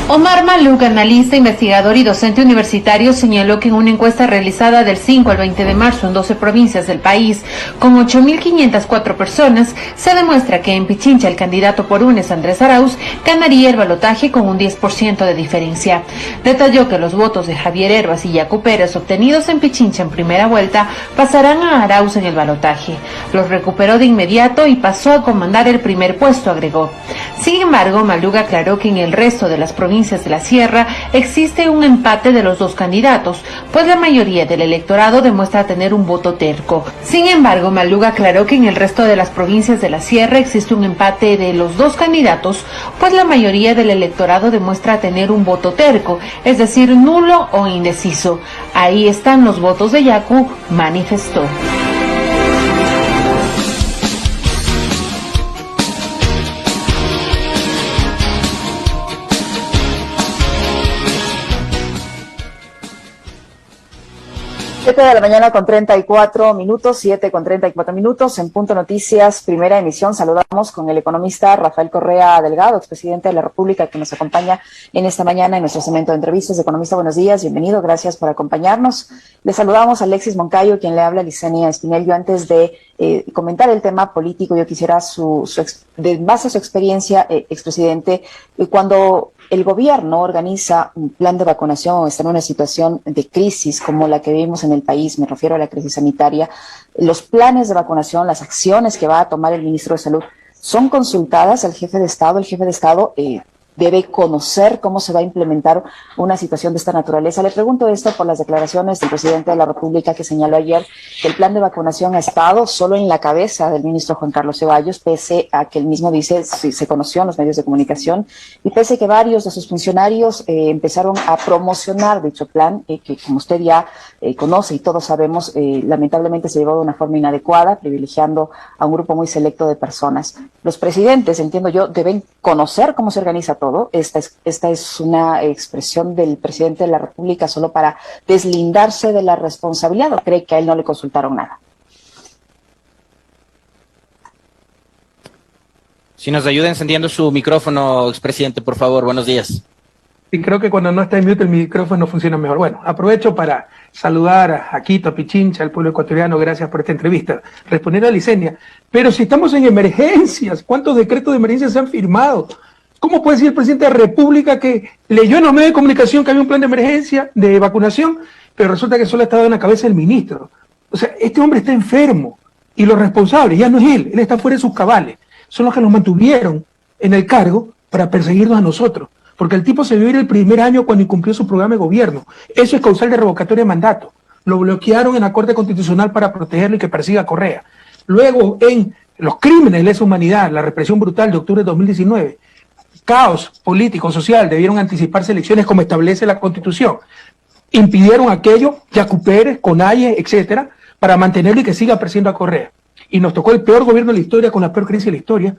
Omar Maluk, analista, investigador y docente universitario, señaló que en una encuesta realizada del 5 al 20 de marzo en 12 provincias del país, con 8.504 personas, se demuestra que en Pichincha el candidato por UNES, Andrés Arauz, ganaría el balotaje con un 10% de diferencia. Detalló que los votos de Javier Herbas y Yacu Pérez obtenidos en Pichincha en primera vuelta pasarán a Arauz en el balotaje. Los recuperó de inmediato y pasó a comandar el primer puesto, agregó. Sin embargo, Maluk aclaró que en el resto de las provincias de la Sierra existe un empate de los dos candidatos, pues la mayoría del electorado demuestra tener un voto terco. Sin embargo, Maluk aclaró que en el resto de las provincias de la Sierra existe un empate de los dos candidatos, pues la mayoría del electorado demuestra tener un voto terco, es decir, nulo o indeciso. Ahí están los votos de Yacu, manifestó. 7 de la mañana con 34 minutos, 7 con 34 minutos, en Punto Noticias, primera emisión. Saludamos con el economista Rafael Correa Delgado, expresidente de la República, que nos acompaña en esta mañana en nuestro segmento de entrevistas. Economista, buenos días, bienvenido, gracias por acompañarnos. Le saludamos a Alexis Moncayo, quien le habla a Licenia Espinel. Yo antes de comentar el tema político, yo quisiera, de base a su experiencia, expresidente, cuando el gobierno organiza un plan de vacunación o está en una situación de crisis como la que vivimos en el país, me refiero a la crisis sanitaria, los planes de vacunación, las acciones que va a tomar el ministro de Salud, ¿son consultadas al jefe de Estado? El jefe de Estado debe conocer cómo se va a implementar una situación de esta naturaleza. Le pregunto esto por las declaraciones del presidente de la República, que señaló ayer que el plan de vacunación ha estado solo en la cabeza del ministro Juan Carlos Ceballos, pese a que él mismo dice se conoció en los medios de comunicación, y pese a que varios de sus funcionarios empezaron a promocionar dicho plan, que como usted ya conoce y todos sabemos, lamentablemente se llevó de una forma inadecuada, privilegiando a un grupo muy selecto de personas. Los presidentes, entiendo yo, deben conocer cómo se organiza todo. Esta es una expresión del presidente de la República solo para deslindarse de la responsabilidad, ¿o cree que a él no le consultaron nada? Si nos ayuda encendiendo su micrófono, expresidente, por favor. Buenos días. Sí, creo que cuando no está en mute el micrófono funciona mejor. Bueno, aprovecho para saludar a Quito, a Pichincha, al pueblo ecuatoriano. Gracias por esta entrevista. Responder a Licenia. Pero si estamos en emergencias, ¿cuántos decretos de emergencia se han firmado? ¿Cómo puede decir el presidente de la República que leyó en los medios de comunicación que había un plan de emergencia de vacunación, pero resulta que solo estaba en la cabeza del ministro? O sea, este hombre está enfermo y los responsables ya no es él está fuera de sus cabales. Son los que los mantuvieron en el cargo para perseguirnos a nosotros. Porque el tipo se vio el primer año cuando incumplió su programa de gobierno. Eso es causal de revocatoria de mandato. Lo bloquearon en la Corte Constitucional para protegerlo y que persiga a Correa. Luego, en los crímenes de lesa humanidad, la represión brutal de octubre de 2019, caos político, social, debieron anticiparse elecciones como establece la Constitución. Impidieron aquello, Yacu Pérez, Conalle, etcétera, para mantenerlo y que siga persiguiendo a Correa. Y nos tocó el peor gobierno de la historia, con la peor crisis de la historia,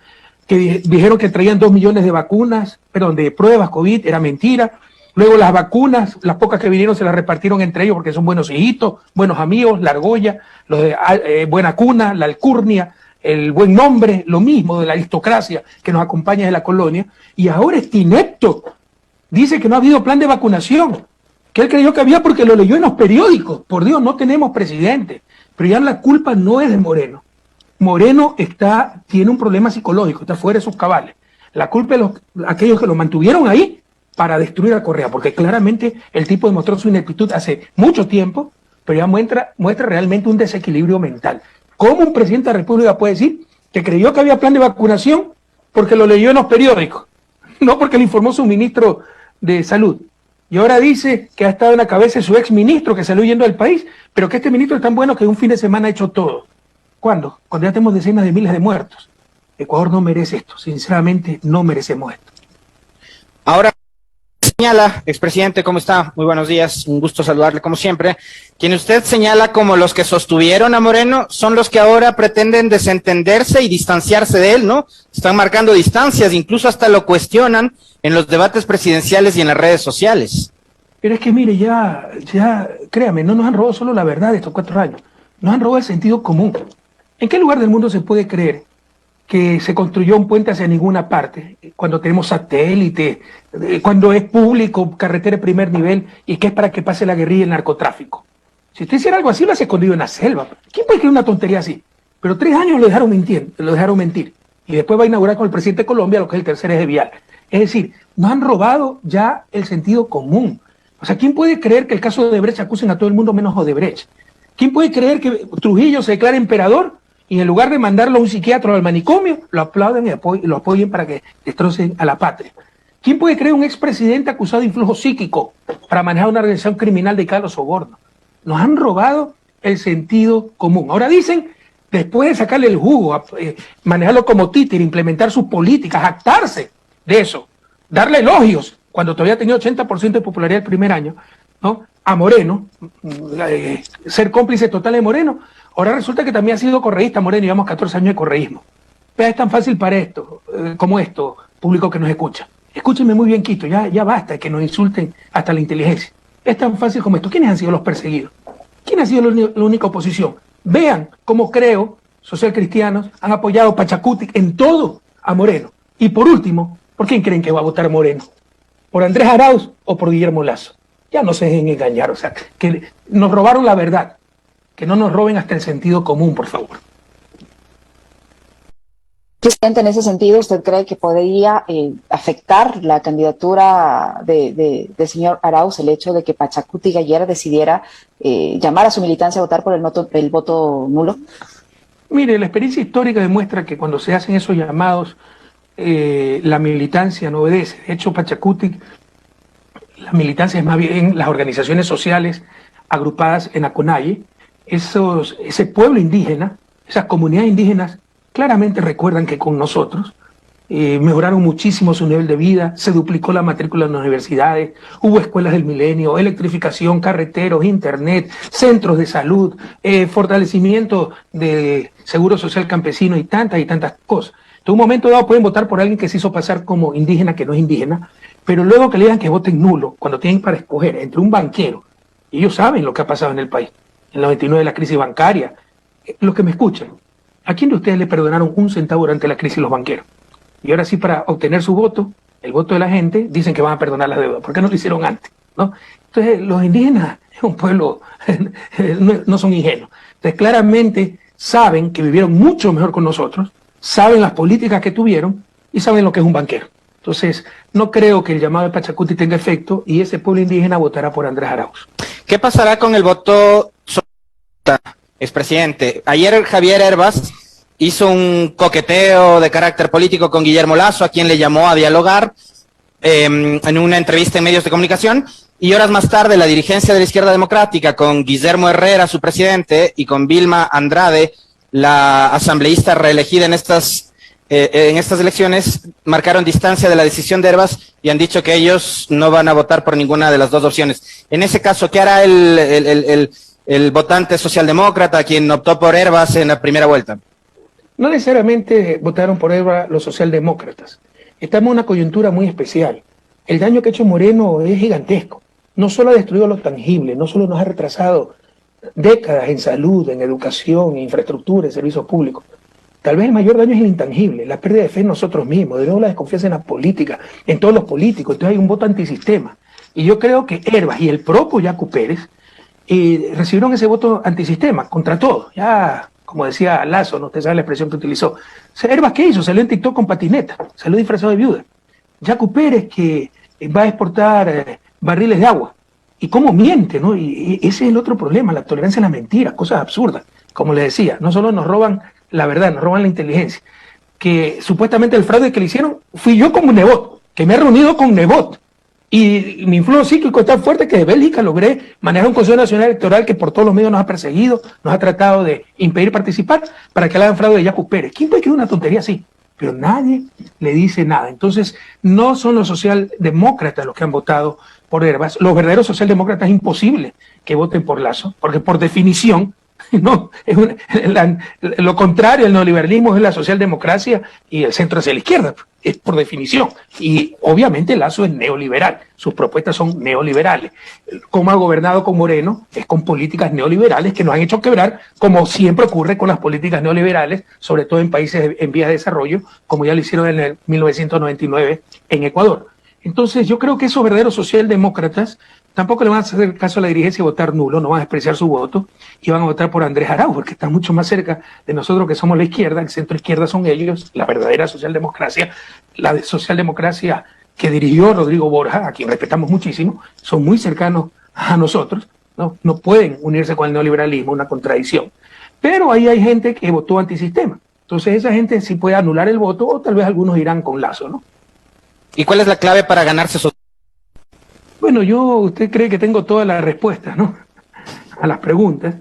que dijeron que traían 2 millones de vacunas, de pruebas COVID, era mentira. Luego las vacunas, las pocas que vinieron se las repartieron entre ellos porque son buenos hijitos, buenos amigos, la argolla, los de Buena Cuna, la alcurnia, el buen nombre, lo mismo de la aristocracia que nos acompaña de la colonia. Y ahora este inepto dice que no ha habido plan de vacunación, que él creyó que había porque lo leyó en los periódicos. Por Dios, no tenemos presidente, pero ya la culpa no es de Moreno. Moreno tiene un problema psicológico, está fuera de sus cabales. La culpa es de aquellos que lo mantuvieron ahí para destruir a Correa, porque claramente el tipo demostró su ineptitud hace mucho tiempo, pero ya muestra realmente un desequilibrio mental. ¿Cómo un presidente de la República puede decir que creyó que había plan de vacunación porque lo leyó en los periódicos? No porque le informó su ministro de Salud. Y ahora dice que ha estado en la cabeza de su ex ministro que salió huyendo del país, pero que este ministro es tan bueno que un fin de semana ha hecho todo. ¿Cuándo? Cuando ya tenemos decenas de miles de muertos. Ecuador no merece esto, sinceramente no merecemos esto. Ahora señala, expresidente, ¿cómo está? Muy buenos días, un gusto saludarle como siempre. Quien usted señala como los que sostuvieron a Moreno son los que ahora pretenden desentenderse y distanciarse de él, ¿no? Están marcando distancias, incluso hasta lo cuestionan en los debates presidenciales y en las redes sociales. Pero es que mire, ya, créame, no nos han robado solo la verdad estos 4 años, nos han robado el sentido común. ¿En qué lugar del mundo se puede creer que se construyó un puente hacia ninguna parte, cuando tenemos satélite, cuando es público, carretera de primer nivel, y que es para que pase la guerrilla y el narcotráfico. Si usted hiciera algo así, lo hace escondido en la selva. ¿Quién puede creer una tontería así? Pero 3 años lo dejaron mentir. Y después va a inaugurar con el presidente de Colombia lo que es el tercer eje vial. Es decir, nos han robado ya el sentido común. O sea, ¿quién puede creer que el caso de Odebrecht acusen a todo el mundo menos a Odebrecht? ¿Quién puede creer que Trujillo se declare emperador y en lugar de mandarlo a un psiquiatra o al manicomio, lo aplauden y lo apoyen para que destrocen a la patria? ¿Quién puede creer un expresidente acusado de influjo psíquico para manejar una organización criminal dedicada a los sobornos? Nos han robado el sentido común. Ahora dicen, después de sacarle el jugo, manejarlo como títere, implementar sus políticas, jactarse de eso, darle elogios, cuando todavía tenía 80% de popularidad el primer año, ¿no?, a Moreno, ser cómplice total de Moreno. Ahora resulta que también ha sido correísta Moreno, llevamos 14 años de correísmo. Pero es tan fácil para esto, como esto, público que nos escucha. Escúchenme muy bien, Quito, ya basta de que nos insulten hasta la inteligencia. Es tan fácil como esto. ¿Quiénes han sido los perseguidos? ¿Quién ha sido la única oposición? Vean cómo Creo, socialcristianos, han apoyado Pachacutic en todo a Moreno. Y por último, ¿por quién creen que va a votar Moreno? ¿Por Andrés Arauz o por Guillermo Lasso? Ya no se dejen engañar, o sea, que nos robaron la verdad. Que no nos roben hasta el sentido común, por favor. Presidente, en ese sentido, ¿usted cree que podría afectar la candidatura del señor Arauz el hecho de que Pachacuti ayer decidiera llamar a su militancia a votar por el voto nulo? Mire, la experiencia histórica demuestra que cuando se hacen esos llamados, la militancia no obedece. De hecho, Pachacuti, la militancia es más bien las organizaciones sociales agrupadas en Acunaye. Ese pueblo indígena, esas comunidades indígenas, claramente recuerdan que con nosotros mejoraron muchísimo su nivel de vida, se duplicó la matrícula en las universidades, hubo escuelas del milenio, electrificación, carreteros, internet, centros de salud, fortalecimiento del seguro social campesino y tantas cosas. En un momento dado pueden votar por alguien que se hizo pasar como indígena, que no es indígena, pero luego que le digan que voten nulo, cuando tienen para escoger entre un banquero, y ellos saben lo que ha pasado en el país, en la 29 de la crisis bancaria, los que me escuchan, ¿a quién de ustedes le perdonaron 1 centavo durante la crisis los banqueros? Y ahora sí, para obtener su voto, el voto de la gente, dicen que van a perdonar las deudas. ¿Por qué no lo hicieron antes? ¿No? Entonces, los indígenas es un pueblo, no son ingenuos. Entonces, claramente saben que vivieron mucho mejor con nosotros, saben las políticas que tuvieron y saben lo que es un banquero. Entonces, no creo que el llamado de Pachacuti tenga efecto y ese pueblo indígena votará por Andrés Arauz. ¿Qué pasará con el voto expresidente? Ayer Javier Herbas hizo un coqueteo de carácter político con Guillermo Lasso, a quien le llamó a dialogar en una entrevista en medios de comunicación, y horas más tarde la dirigencia de la Izquierda Democrática, con Guillermo Herrera, su presidente, y con Vilma Andrade, la asambleísta reelegida en estas elecciones, marcaron distancia de la decisión de Herbas y han dicho que ellos no van a votar por ninguna de las dos opciones. En ese caso, ¿qué hará el votante socialdemócrata, quien optó por Herbas en la primera vuelta? No necesariamente votaron por Herbas los socialdemócratas. Estamos en una coyuntura muy especial. El daño que ha hecho Moreno es gigantesco. No solo ha destruido lo tangible, no solo nos ha retrasado décadas en salud, en educación, en infraestructura, en servicios públicos. Tal vez el mayor daño es el intangible, la pérdida de fe en nosotros mismos, de nuevo la desconfianza en la política, en todos los políticos. Entonces hay un voto antisistema. Y yo creo que Herbas y el propio Yacu Pérez recibieron ese voto antisistema, contra todo. Ya, como decía Lasso, no usted sabe la expresión que utilizó. Herbas, ¿qué hizo? Salió en TikTok con patineta, salió disfrazado de viuda. Yacu Pérez, que va a exportar barriles de agua. Y cómo miente, ¿no? Y ese es el otro problema, la tolerancia a la mentira, cosas absurdas. Como les decía, no solo nos roban la verdad, nos roban la inteligencia. Que supuestamente el fraude que le hicieron fui yo como Nebot, que me he reunido con Nebot. Y mi influjo psíquico es tan fuerte que de Bélgica logré manejar un Consejo Nacional Electoral que por todos los medios nos ha perseguido, nos ha tratado de impedir participar para que le hagan fraude de Yacu Pérez. ¿Quién puede creer una tontería así? Pero nadie le dice nada. Entonces, no son los socialdemócratas los que han votado por Herbas. Los verdaderos socialdemócratas es imposible que voten por Lasso, porque por definición No, lo contrario al neoliberalismo es la socialdemocracia y el centro hacia la izquierda, es por definición. Y obviamente Lasso es neoliberal, sus propuestas son neoliberales. Como ha gobernado con Moreno, es con políticas neoliberales que nos han hecho quebrar, como siempre ocurre con las políticas neoliberales, sobre todo en países en vías de desarrollo, como ya lo hicieron en el 1999 en Ecuador. Entonces yo creo que esos verdaderos socialdemócratas tampoco le van a hacer caso a la dirigencia y votar nulo, no van a despreciar su voto y van a votar por Andrés Arauz, porque está mucho más cerca de nosotros que somos la izquierda, el centro izquierda son ellos, la verdadera socialdemocracia, la socialdemocracia que dirigió Rodrigo Borja, a quien respetamos muchísimo, son muy cercanos a nosotros, no pueden unirse con el neoliberalismo, una contradicción. Pero ahí hay gente que votó antisistema, entonces esa gente sí puede anular el voto o tal vez algunos irán con Lasso, ¿no? ¿Y cuál es la clave para ganarse esos? Bueno, usted cree que tengo todas las respuestas, ¿no? A las preguntas.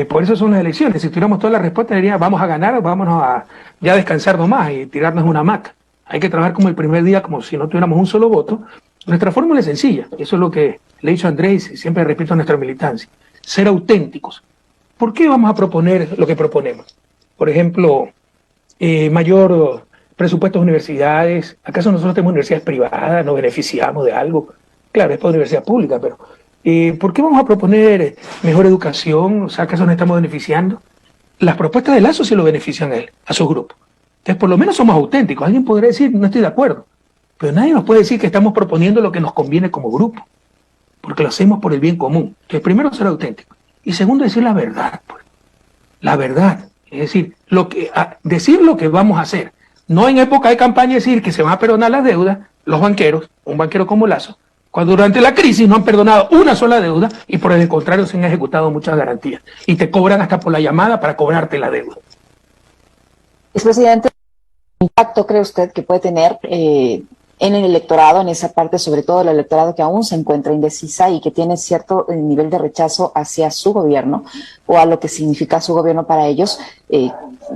Por eso son las elecciones. Si tuviéramos todas las respuestas, diría, vamos a ganar, vámonos a ya descansar nomás y tirarnos una hamaca. Hay que trabajar como el primer día, como si no tuviéramos un solo voto. Nuestra fórmula es sencilla. Eso es lo que le he dicho a Andrés y siempre repito a nuestra militancia. Ser auténticos. ¿Por qué vamos a proponer lo que proponemos? Por ejemplo, mayor presupuestos de universidades. ¿Acaso nosotros tenemos universidades privadas? ¿Nos beneficiamos de algo? Claro, es para universidad pública, pero ¿por qué vamos a proponer mejor educación? O sea, ¿acaso nos estamos beneficiando? Las propuestas de Lasso sí lo benefician a él, a su grupo. Entonces, por lo menos somos auténticos. Alguien podría decir, no estoy de acuerdo, pero nadie nos puede decir que estamos proponiendo lo que nos conviene como grupo, porque lo hacemos por el bien común. Entonces, primero, ser auténtico. Y segundo, decir la verdad. Pues. La verdad. Es decir, decir lo que vamos a hacer. No en época de campaña decir que se van a perdonar las deudas, los banqueros, un banquero como Lasso, cuando durante la crisis no han perdonado una sola deuda y por el contrario se han ejecutado muchas garantías. Y te cobran hasta por la llamada para cobrarte la deuda. Expresidente, ¿qué impacto cree usted que puede tener en el electorado, en esa parte, sobre todo el electorado que aún se encuentra indecisa y que tiene cierto nivel de rechazo hacia su gobierno o a lo que significa su gobierno para ellos,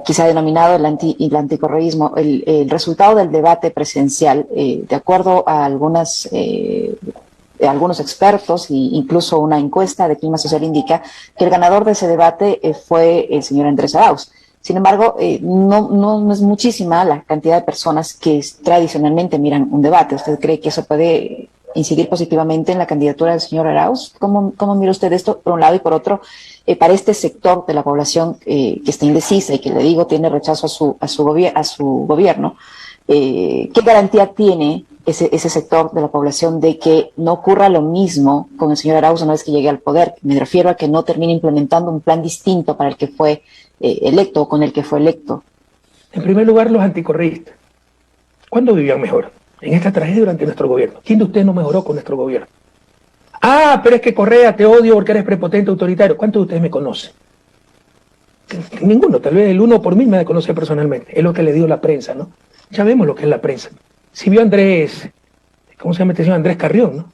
quizá denominado el anticorreísmo, el resultado del debate presidencial, de acuerdo a algunos expertos e incluso una encuesta de Clima Social indica que el ganador de ese debate fue el señor Andrés Arauz. Sin embargo, no es muchísima la cantidad de personas que tradicionalmente miran un debate. ¿Usted cree que eso puede incidir positivamente en la candidatura del señor Arauz? ¿Cómo mira usted esto, por un lado? Y por otro, para este sector de la población que está indecisa y que, le digo, tiene rechazo a su gobierno, ¿qué garantía tiene ese sector de la población de que no ocurra lo mismo con el señor Arauz una vez que llegue al poder? Me refiero a que no termine implementando un plan distinto para el que fue electo o con el que fue electo. En primer lugar, los anticorreístas. ¿Cuándo vivían mejor? En esta tragedia durante nuestro gobierno. ¿Quién de ustedes no mejoró con nuestro gobierno? Ah, pero es que Correa, te odio porque eres prepotente, autoritario. ¿Cuántos de ustedes me conocen? Ninguno, tal vez el 1 por 1000 me conoce personalmente. Es lo que le dio la prensa, ¿no? Ya vemos lo que es la prensa. Si vio a Andrés, ¿cómo se llama este señor? Andrés Carrión, ¿no?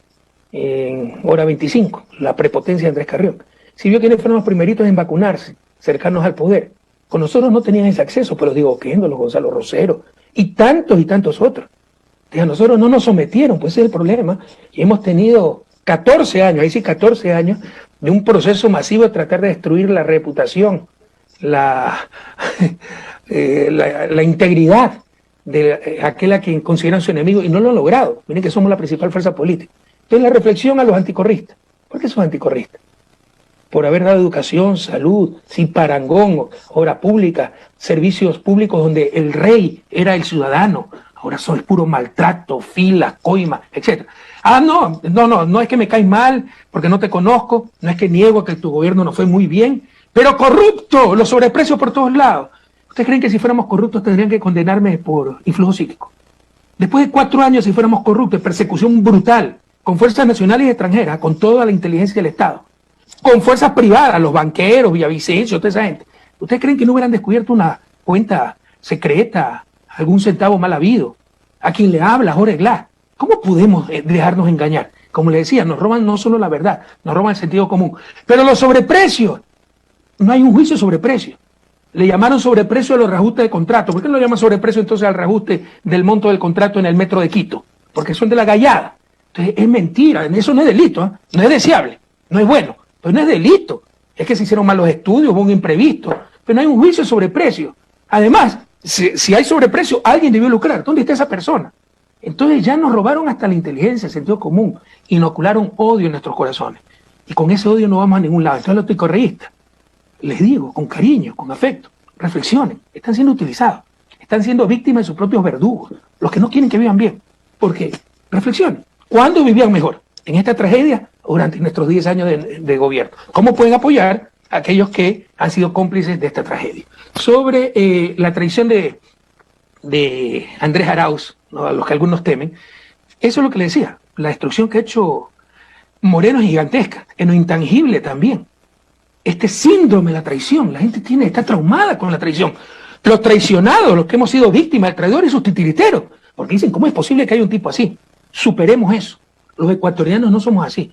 En hora 25, la prepotencia de Andrés Carrión. Si vio quiénes fueron los primeritos en vacunarse, cercanos al poder. Con nosotros no tenían ese acceso, pero Diego Oquendo, los Gonzalo Rosero y tantos otros. A nosotros no nos sometieron, pues ese es el problema. Y hemos tenido 14 años, ahí sí 14 años, de un proceso masivo de tratar de destruir la reputación, la integridad de aquel a quien consideran su enemigo, y no lo han logrado. Miren que somos la principal fuerza política. Entonces la reflexión a los anticorristas. ¿Por qué son anticorristas? Por haber dado educación, salud, sin parangón, obra pública, servicios públicos donde el rey era el ciudadano. Ahora eso es puro maltrato, filas, coima, etc. Ah, no es que me caes mal porque no te conozco, no es que niego que tu gobierno no fue muy bien, pero corrupto, los sobreprecios por todos lados. ¿Ustedes creen que si fuéramos corruptos tendrían que condenarme por influjo psíquico? Después de 4 años, si fuéramos corruptos, persecución brutal, con fuerzas nacionales y extranjeras, con toda la inteligencia del Estado, con fuerzas privadas, los banqueros, Villavicencio, toda esa gente. ¿Ustedes creen que no hubieran descubierto una cuenta secreta, algún centavo mal habido? A quien le habla, Jorge Glass. ¿Cómo podemos dejarnos engañar? Como le decía, nos roban no solo la verdad, nos roban el sentido común. Pero los sobreprecios, no hay un juicio sobre precios. Le llamaron sobreprecio a los reajustes de contrato. ¿Por qué no lo llaman sobreprecio entonces al reajuste del monto del contrato en el metro de Quito? Porque son de la gallada. Entonces es mentira, eso no es delito, ¿eh? No es deseable, no es bueno, pero no es delito. es que se hicieron malos estudios, hubo un imprevisto, pero no hay un juicio sobre precio. Además, si hay sobreprecio, alguien debió lucrar. ¿Dónde está esa persona? Entonces ya nos robaron hasta la inteligencia, el sentido común, inocularon odio en nuestros corazones. Y con ese odio no vamos a ningún lado. Entonces los picorreístas, les digo, con cariño, con afecto, reflexionen, están siendo utilizados, están siendo víctimas de sus propios verdugos, los que no quieren que vivan bien. Porque, reflexionen, ¿cuándo vivían mejor? ¿En esta tragedia o durante nuestros 10 años de gobierno? ¿Cómo pueden apoyar a aquellos que han sido cómplices de esta tragedia? Sobre la traición de Andrés Arauz, ¿no?, a los que algunos temen, eso es lo que le decía, la destrucción que ha hecho Moreno es gigantesca, en lo intangible también. Este síndrome de la traición, la gente está traumada con la traición. Los traicionados, los que hemos sido víctimas del traidor y sus titiriteros, porque dicen, ¿cómo es posible que haya un tipo así? Superemos eso. Los ecuatorianos no somos así.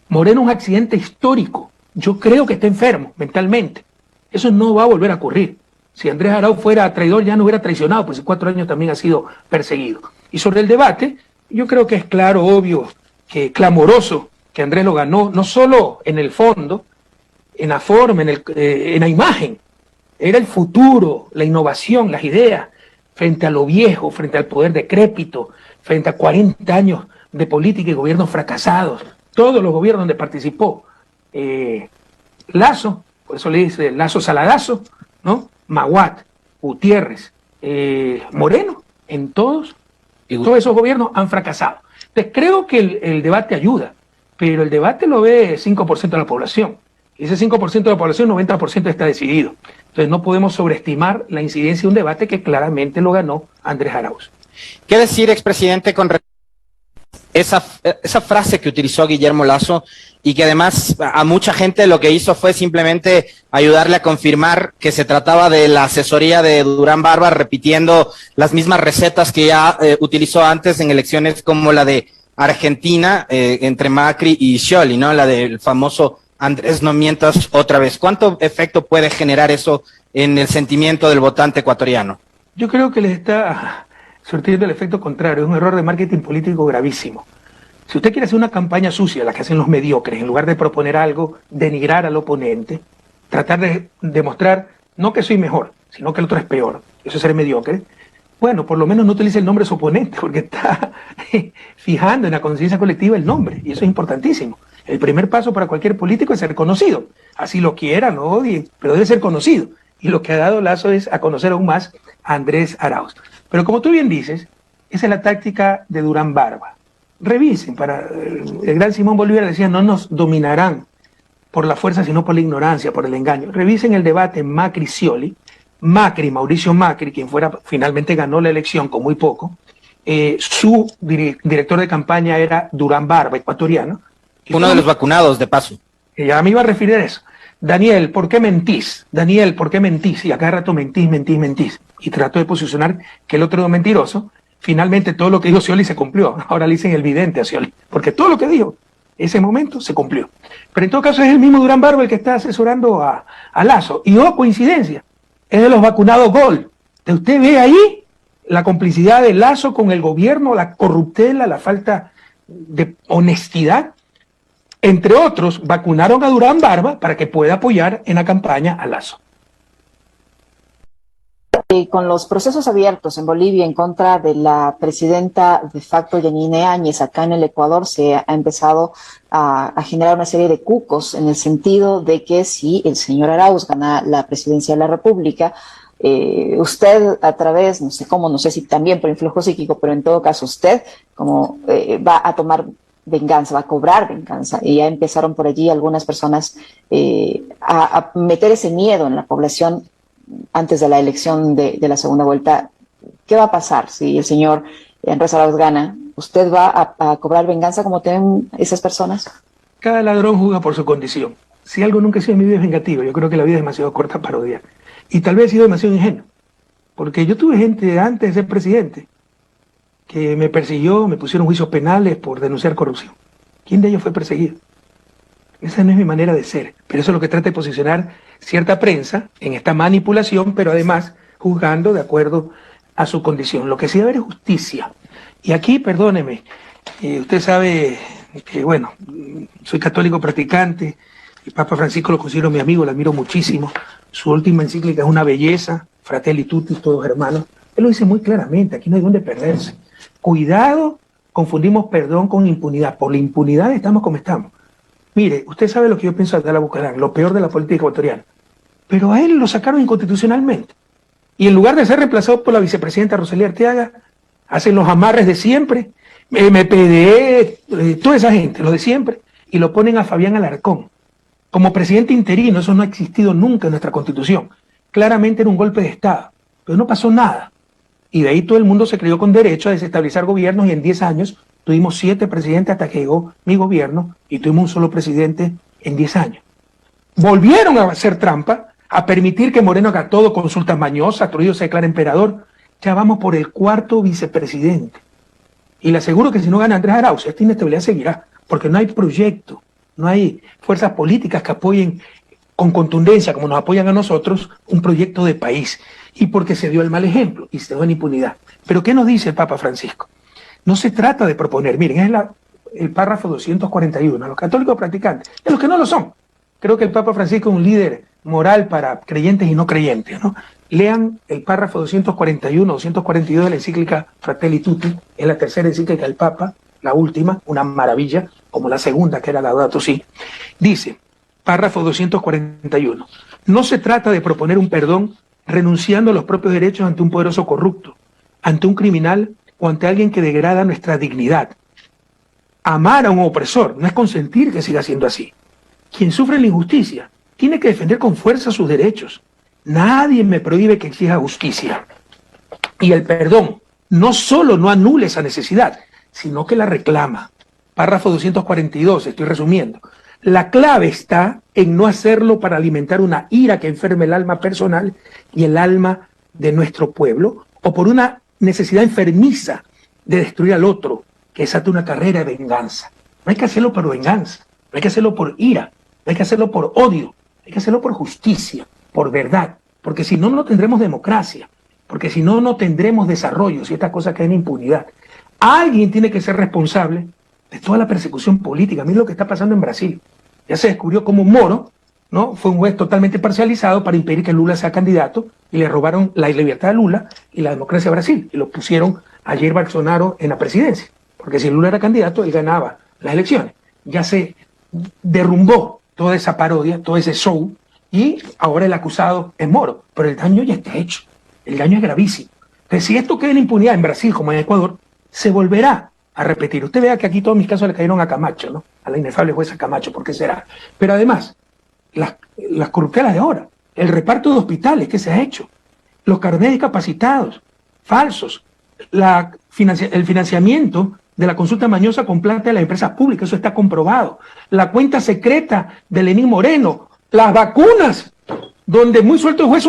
Moreno es un accidente histórico. Yo creo que está enfermo mentalmente. Eso no va a volver a ocurrir. Si Andrés Arauz fuera traidor, ya no hubiera traicionado, pues en 4 años también ha sido perseguido. Y sobre el debate, yo creo que es claro, obvio, que clamoroso que Andrés lo ganó, no solo en el fondo, en la forma, en la imagen. Era el futuro, la innovación, las ideas, frente a lo viejo, frente al poder decrépito, frente a 40 años de política y gobiernos fracasados, todos los gobiernos donde participó Lazo, por eso le dice Lazo Saladazo, ¿no? Maguat, Gutiérrez, Moreno, en todos esos gobiernos han fracasado. Entonces creo que el debate ayuda, pero el debate lo ve 5% de la población. Y ese 5% de la población, 90% está decidido. Entonces no podemos sobreestimar la incidencia de un debate que claramente lo ganó Andrés Arauz. ¿Qué decir, expresidente, con esa frase que utilizó Guillermo Lasso y que además a mucha gente lo que hizo fue simplemente ayudarle a confirmar que se trataba de la asesoría de Durán Barba, repitiendo las mismas recetas que ya utilizó antes en elecciones como la de Argentina entre Macri y Scioli, ¿no? La del famoso Andrés, no mientas otra vez. ¿Cuánto efecto puede generar eso en el sentimiento del votante ecuatoriano? Yo creo que les está surtiendo el efecto contrario. Es un error de marketing político gravísimo. Si usted quiere hacer una campaña sucia, la que hacen los mediocres, en lugar de proponer algo, denigrar al oponente, tratar de demostrar no que soy mejor, sino que el otro es peor, eso es ser mediocre, bueno, por lo menos no utilice el nombre de su oponente, porque está fijando en la conciencia colectiva el nombre, y eso es importantísimo. El primer paso para cualquier político es ser conocido. Así lo quiera, lo odie, pero debe ser conocido. Y lo que ha dado Lasso es a conocer aún más a Andrés Arauz. Pero como tú bien dices, esa es la táctica de Durán Barba. Revisen, el gran Simón Bolívar decía, no nos dominarán por la fuerza, sino por la ignorancia, por el engaño. Revisen el debate Macri-Scioli, Mauricio Macri, quien finalmente ganó la elección con muy poco, su director de campaña era Durán Barba, ecuatoriano. Uno de los vacunados, de paso. Ya me iba a referir a eso. Daniel, ¿por qué mentís? Daniel, ¿por qué mentís? Y a cada rato mentís. Y trató de posicionar que el otro era mentiroso. Finalmente todo lo que dijo Scioli se cumplió. Ahora le dicen el vidente a Scioli. Porque todo lo que dijo ese momento se cumplió. Pero en todo caso es el mismo Durán Barba el que está asesorando a Lasso. Y coincidencia, es de los vacunados Gol. Usted ve ahí la complicidad de Lasso con el gobierno, la corruptela, la falta de honestidad. Entre otros, vacunaron a Durán Barba para que pueda apoyar en la campaña a Lasso. Con los procesos abiertos en Bolivia en contra de la presidenta de facto Yanine Áñez, acá en el Ecuador se ha empezado a generar una serie de cucos en el sentido de que si el señor Arauz gana la presidencia de la República, usted a través, no sé cómo, no sé si también por influjo psíquico, pero en todo caso usted como va a tomar venganza, va a cobrar venganza, y ya empezaron por allí algunas personas a meter ese miedo en la población antes de la elección de la segunda vuelta. ¿Qué va a pasar si el señor Andrés Arauz gana? ¿Usted va a cobrar venganza como tienen esas personas? Cada ladrón juzga por su condición. Si algo nunca he sido en mi vida es vengativo, yo creo que la vida es demasiado corta para odiar. Y tal vez he sido demasiado ingenuo, porque yo tuve gente antes de ser presidente que me persiguió, me pusieron juicios penales por denunciar corrupción. ¿Quién de ellos fue perseguido? Esa no es mi manera de ser, pero eso es lo que trata de posicionar cierta prensa en esta manipulación, pero además juzgando de acuerdo a su condición. Lo que sí debe haber es justicia. Y aquí, perdóneme, usted sabe que, bueno, soy católico practicante, El Papa Francisco lo considero mi amigo, lo admiro muchísimo. Su última encíclica es una belleza, Fratelli Tutti, todos hermanos. Él lo dice muy claramente, aquí no hay dónde perderse. Cuidado, confundimos perdón con impunidad. Por la impunidad estamos como estamos. Mire, usted sabe lo que yo pienso de Abdalá Bucaram, lo peor de la política ecuatoriana. Pero a él lo sacaron inconstitucionalmente. Y en lugar de ser reemplazado por la vicepresidenta Rosalía Arteaga, hacen los amarres de siempre, MPD, toda esa gente, lo de siempre, y lo ponen a Fabián Alarcón como presidente interino. Eso no ha existido nunca en nuestra Constitución. Claramente era un golpe de Estado, pero no pasó nada. Y de ahí todo el mundo se creyó con derecho a desestabilizar gobiernos, y en 10 años tuvimos 7 presidentes hasta que llegó mi gobierno, y tuvimos un solo presidente en 10 años. Volvieron a hacer trampa, a permitir que Moreno haga todo, consultas mañosas, Trujillo se declara emperador. Ya vamos por el 4º vicepresidente. Y le aseguro que si no gana Andrés Arauz, esta inestabilidad seguirá, porque no hay proyecto, no hay fuerzas políticas que apoyen con contundencia, como nos apoyan a nosotros, un proyecto de país. Y porque se dio el mal ejemplo y se dio en impunidad. Pero ¿qué nos dice el Papa Francisco? No se trata de proponer, miren, es el párrafo 241, a los católicos practicantes, y a los que no lo son. Creo que el Papa Francisco es un líder moral para creyentes y no creyentes, ¿no? Lean el párrafo 241, 242 de la encíclica Fratelli Tutti, es la tercera encíclica del Papa, la última, una maravilla, como la segunda, que era la Laudato Si. Dice, párrafo 241, no se trata de proponer un perdón renunciando a los propios derechos ante un poderoso corrupto, ante un criminal o ante alguien que degrada nuestra dignidad. Amar a un opresor no es consentir que siga siendo así. Quien sufre la injusticia tiene que defender con fuerza sus derechos. Nadie me prohíbe que exija justicia. Y el perdón no solo no anula esa necesidad, sino que la reclama. Párrafo 242, estoy resumiendo. La clave está en no hacerlo para alimentar una ira que enferme el alma personal y el alma de nuestro pueblo, o por una necesidad enfermiza de destruir al otro, que desata una carrera de venganza. No hay que hacerlo por venganza, no hay que hacerlo por ira, no hay que hacerlo por odio, hay que hacerlo por justicia, por verdad, porque si no, no tendremos democracia, porque si no, no tendremos desarrollo, si estas cosas caen en impunidad. Alguien tiene que ser responsable de toda la persecución política. Miren lo que está pasando en Brasil. Ya se descubrió cómo Moro, ¿no?, fue un juez totalmente parcializado para impedir que Lula sea candidato, y le robaron la libertad a Lula y la democracia a Brasil, y lo pusieron a Jair Bolsonaro en la presidencia, porque si Lula era candidato, él ganaba las elecciones. Ya se derrumbó toda esa parodia, todo ese show, y ahora el acusado es Moro, pero el daño ya está hecho, el daño es gravísimo. Entonces, si esto queda en impunidad en Brasil como en Ecuador, se volverá a repetir. Usted vea que aquí todos mis casos le cayeron a Camacho, ¿no?, a la inefable jueza Camacho, ¿por qué será? Pero además, las corruptelas de ahora, el reparto de hospitales que se ha hecho, los carnets discapacitados, falsos, el financiamiento de la consulta mañosa con plata de las empresas públicas, eso está comprobado, la cuenta secreta de Lenín Moreno, las vacunas, donde muy suelto el juez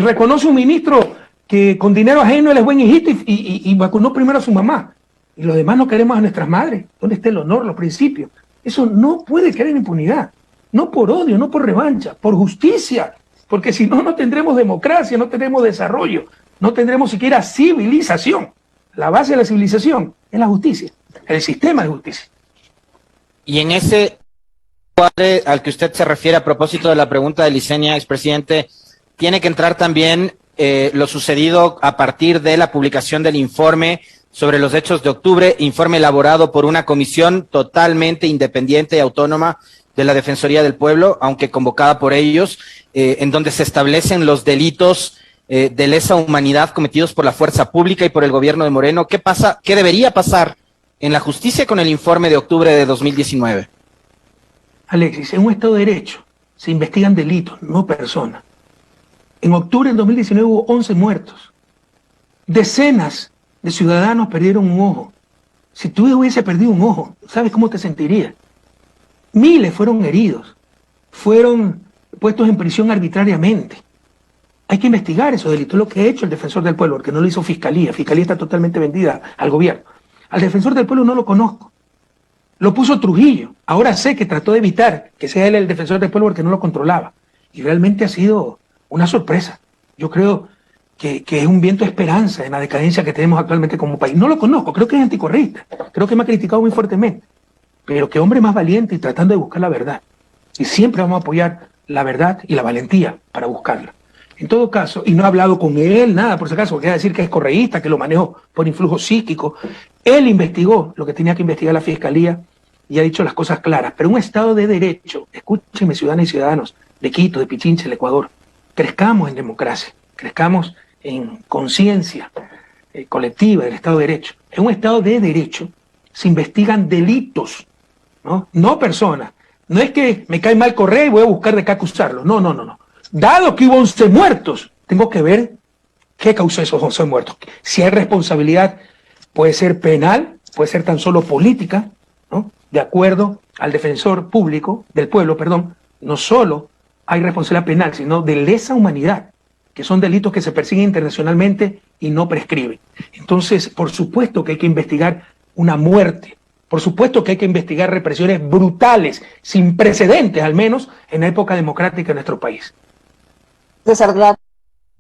reconoce un ministro que con dinero ajeno él es buen hijito y vacunó primero a su mamá, y los demás no queremos a nuestras madres. ¿Dónde está el honor, los principios? Eso no puede quedar en impunidad, no por odio, no por revancha, por justicia, porque si no, no tendremos democracia, no tendremos desarrollo, no tendremos siquiera civilización. La base de la civilización es la justicia, el sistema de justicia. Y en ese cuadre al que usted se refiere a propósito de la pregunta de Licenia, expresidente, tiene que entrar también lo sucedido a partir de la publicación del informe sobre los hechos de octubre, informe elaborado por una comisión totalmente independiente y autónoma de la Defensoría del Pueblo, aunque convocada por ellos, en donde se establecen los delitos de lesa humanidad cometidos por la fuerza pública y por el gobierno de Moreno. ¿Qué pasa? ¿Qué debería pasar en la justicia con el informe de octubre de 2019? Alexis, en un Estado de Derecho se investigan delitos, no personas. En octubre del 2019 hubo 11 muertos. Decenas de ciudadanos perdieron un ojo. Si tú hubiese perdido un ojo, ¿sabes cómo te sentirías? Miles fueron heridos, fueron puestos en prisión arbitrariamente. Hay que investigar esos delitos, lo que ha hecho el Defensor del Pueblo, porque no lo hizo Fiscalía. Fiscalía está totalmente vendida al gobierno. Al Defensor del Pueblo no lo conozco. Lo puso Trujillo. Ahora sé que trató de evitar que sea él el Defensor del Pueblo porque no lo controlaba. Y realmente ha sido una sorpresa. Yo creo que es un viento de esperanza en la decadencia que tenemos actualmente como país. No lo conozco, creo que es anticorreísta. Creo que me ha criticado muy fuertemente. Pero qué hombre más valiente y tratando de buscar la verdad. y siempre vamos a apoyar la verdad y la valentía para buscarla. En todo caso, y no he hablado con él, nada, por si acaso, porque decir que es correísta, que lo manejó por influjo psíquico. Él investigó lo que tenía que investigar la Fiscalía y ha dicho las cosas claras. Pero un Estado de Derecho, escúchenme ciudadanas y ciudadanos de Quito, de Pichincha, el Ecuador, crezcamos en democracia, crezcamos en conciencia colectiva del Estado de Derecho. En un Estado de Derecho se investigan delitos, no personas. No es que me cae mal Correa y voy a buscar de qué acusarlo. No. Dado que hubo 11 muertos, tengo que ver qué causó esos 11 muertos. Si hay responsabilidad, puede ser penal, puede ser tan solo política, ¿no? De acuerdo al defensor público, del pueblo, perdón, no solo hay responsabilidad penal, sino de lesa humanidad, que son delitos que se persiguen internacionalmente y no prescriben. Entonces, por supuesto que hay que investigar una muerte, por supuesto que hay que investigar represiones brutales, sin precedentes al menos, en la época democrática de nuestro país. César,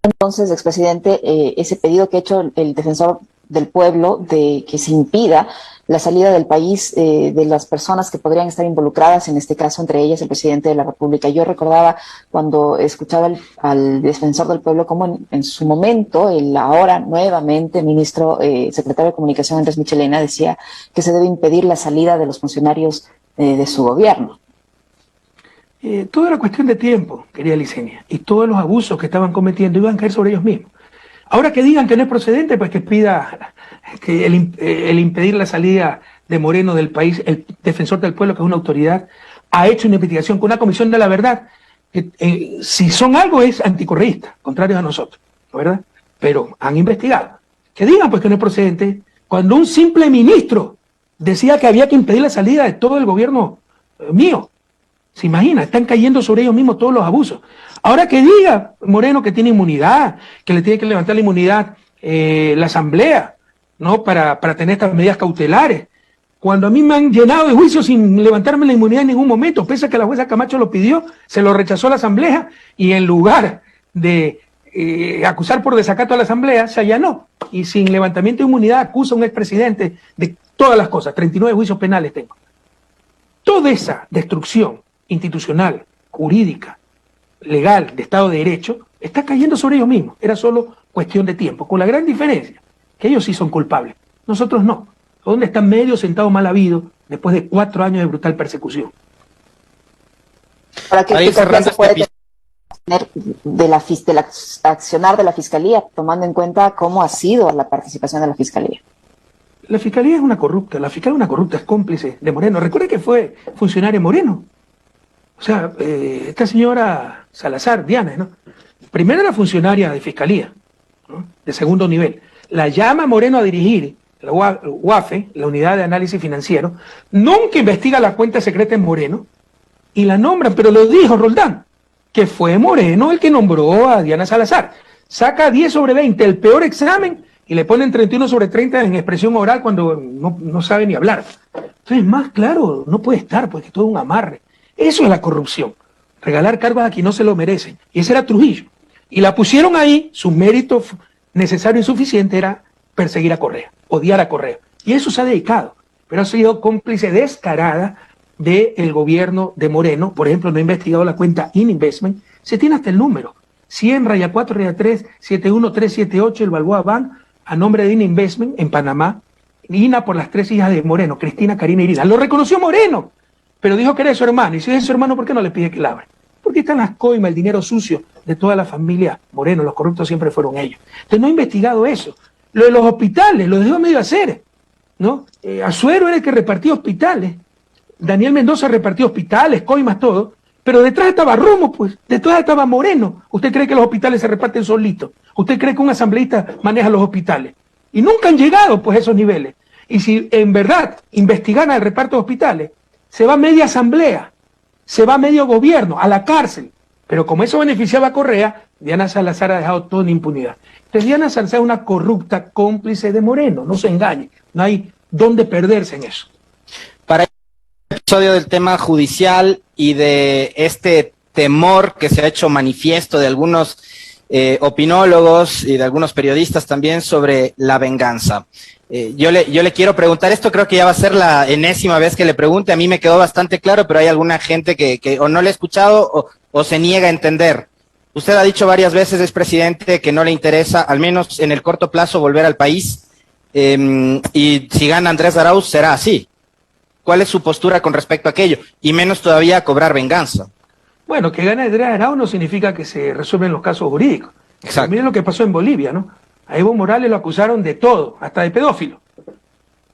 entonces, expresidente, ese pedido que ha hecho el defensor del pueblo de que se impida la salida del país de las personas que podrían estar involucradas, en este caso, entre ellas el presidente de la República. Yo recordaba cuando escuchaba al defensor del pueblo cómo en su momento, el ahora nuevamente secretario de Comunicación Andrés Michelena decía que se debe impedir la salida de los funcionarios de su gobierno. Todo era cuestión de tiempo, querida Licenia, y todos los abusos que estaban cometiendo iban a caer sobre ellos mismos. Ahora que digan que no es procedente, pues que pida que el impedir la salida de Moreno del país, el defensor del pueblo, que es una autoridad, ha hecho una investigación con una comisión de la verdad, que si son algo es anticorreísta, contrarios a nosotros, ¿no, verdad? Pero han investigado. Que digan pues que no es procedente, cuando un simple ministro decía que había que impedir la salida de todo el gobierno mío. ¿Se imagina? Están cayendo sobre ellos mismos todos los abusos. Ahora que diga Moreno que tiene inmunidad, que le tiene que levantar la inmunidad la Asamblea, ¿no? Para tener estas medidas cautelares. Cuando a mí me han llenado de juicios sin levantarme la inmunidad en ningún momento, pese a que la jueza Camacho lo pidió, se lo rechazó la Asamblea y en lugar de acusar por desacato a la Asamblea, se allanó. Y sin levantamiento de inmunidad acusa a un expresidente de todas las cosas. 39 juicios penales tengo. Toda esa destrucción institucional, jurídica, legal, de Estado de Derecho, está cayendo sobre ellos mismos. Era solo cuestión de tiempo, con la gran diferencia que ellos sí son culpables, nosotros no. ¿Dónde están medio sentados mal habidos después de 4 años de brutal persecución? ¿Para qué se puede tener del accionar de la Fiscalía, tomando en cuenta cómo ha sido la participación de la Fiscalía? La Fiscalía es una corrupta, es cómplice de Moreno. Recuerde que fue funcionario Moreno. O sea, esta señora Salazar, Diana, ¿no? Primero era funcionaria de Fiscalía, ¿no? De segundo nivel. La llama Moreno a dirigir la UAFE, la Unidad de Análisis Financiero, nunca investiga la cuenta secreta en Moreno, y la nombran, pero lo dijo Roldán, que fue Moreno el que nombró a Diana Salazar. Saca 10 sobre 20, el peor examen, y le ponen 31 sobre 30 en expresión oral cuando no sabe ni hablar. Entonces, más claro, no puede estar, porque es todo un amarre. Eso es la corrupción, regalar cargos a quien no se lo merecen. Y ese era Trujillo. Y la pusieron ahí, su mérito necesario y suficiente era perseguir a Correa, odiar a Correa. Y eso se ha dedicado, pero ha sido cómplice descarada del gobierno de Moreno. Por ejemplo, no ha investigado la cuenta Ininvestment, se tiene hasta el número, 100-4-3-71378, el Balboa Bank, a nombre de Ininvestment en Panamá, INA por las 3 hijas de Moreno, Cristina, Karina y Irina. Lo reconoció Moreno, pero dijo que era su hermano. Y si es su hermano, ¿por qué no le pide que la abra? Porque están las coimas, el dinero sucio de toda la familia Moreno. Los corruptos siempre fueron ellos. Entonces no ha investigado eso. Lo de los hospitales, lo dejó medio hacer, ¿no? Azuero era el que repartía hospitales. Daniel Mendoza repartía hospitales, coimas, todo. Pero detrás estaba Romo, pues. Detrás estaba Moreno. ¿Usted cree que los hospitales se reparten solitos? ¿Usted cree que un asambleísta maneja los hospitales? Y nunca han llegado, pues, a esos niveles. Y si en verdad investigaran el reparto de hospitales, se va media asamblea, se va medio gobierno, a la cárcel. Pero como eso beneficiaba a Correa, Diana Salazar ha dejado todo en impunidad. Entonces Diana Salazar es una corrupta cómplice de Moreno, no se engañe, no hay dónde perderse en eso. Para el episodio del tema judicial y de este temor que se ha hecho manifiesto de algunos opinólogos y de algunos periodistas también sobre la venganza. Yo le quiero preguntar esto, creo que ya va a ser la enésima vez que le pregunte, a mí me quedó bastante claro, pero hay alguna gente que o no le ha escuchado o se niega a entender. Usted ha dicho varias veces, expresidente, que no le interesa, al menos en el corto plazo, volver al país, y si gana Andrés Arauz será así. ¿Cuál es su postura con respecto a aquello? Y menos todavía cobrar venganza. Bueno, que gane Andrés Arauz no significa que se resuelven los casos jurídicos. Exacto. Miren lo que pasó en Bolivia, ¿no? A Evo Morales lo acusaron de todo, hasta de pedófilo.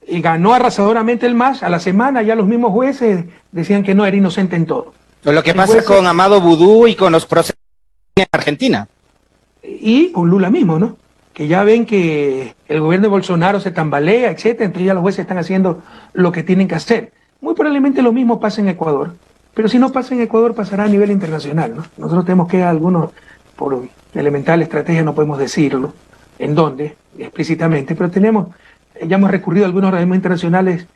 Y ganó arrasadoramente el MAS. A la semana ya los mismos jueces decían que no, era inocente en todo. Lo que pasa con Amado Vudú y con los procesos en Argentina. Y con Lula mismo, ¿no? Que ya ven que el gobierno de Bolsonaro se tambalea, etcétera, entonces ya los jueces están haciendo lo que tienen que hacer. Muy probablemente lo mismo pasa en Ecuador, pero si no pasa en Ecuador pasará a nivel internacional, ¿no? Nosotros tenemos que algunos, por elemental estrategia no podemos decirlo, en dónde, explícitamente, pero ya hemos recurrido a algunos organismos internacionales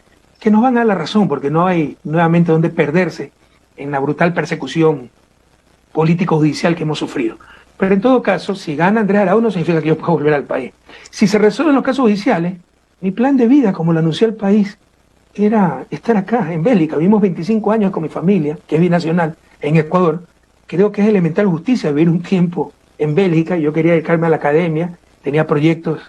que nos van a dar la razón, porque no hay nuevamente donde perderse en la brutal persecución político-judicial que hemos sufrido. Pero en todo caso, si gana Andrés Arauz no significa que yo pueda volver al país. Si se resuelven los casos judiciales, mi plan de vida, como lo anunció el país, era estar acá, en Bélgica. Vivimos 25 años con mi familia, que es binacional, en Ecuador. Creo que es elemental justicia vivir un tiempo en Bélgica. Yo quería dedicarme a la academia, tenía proyectos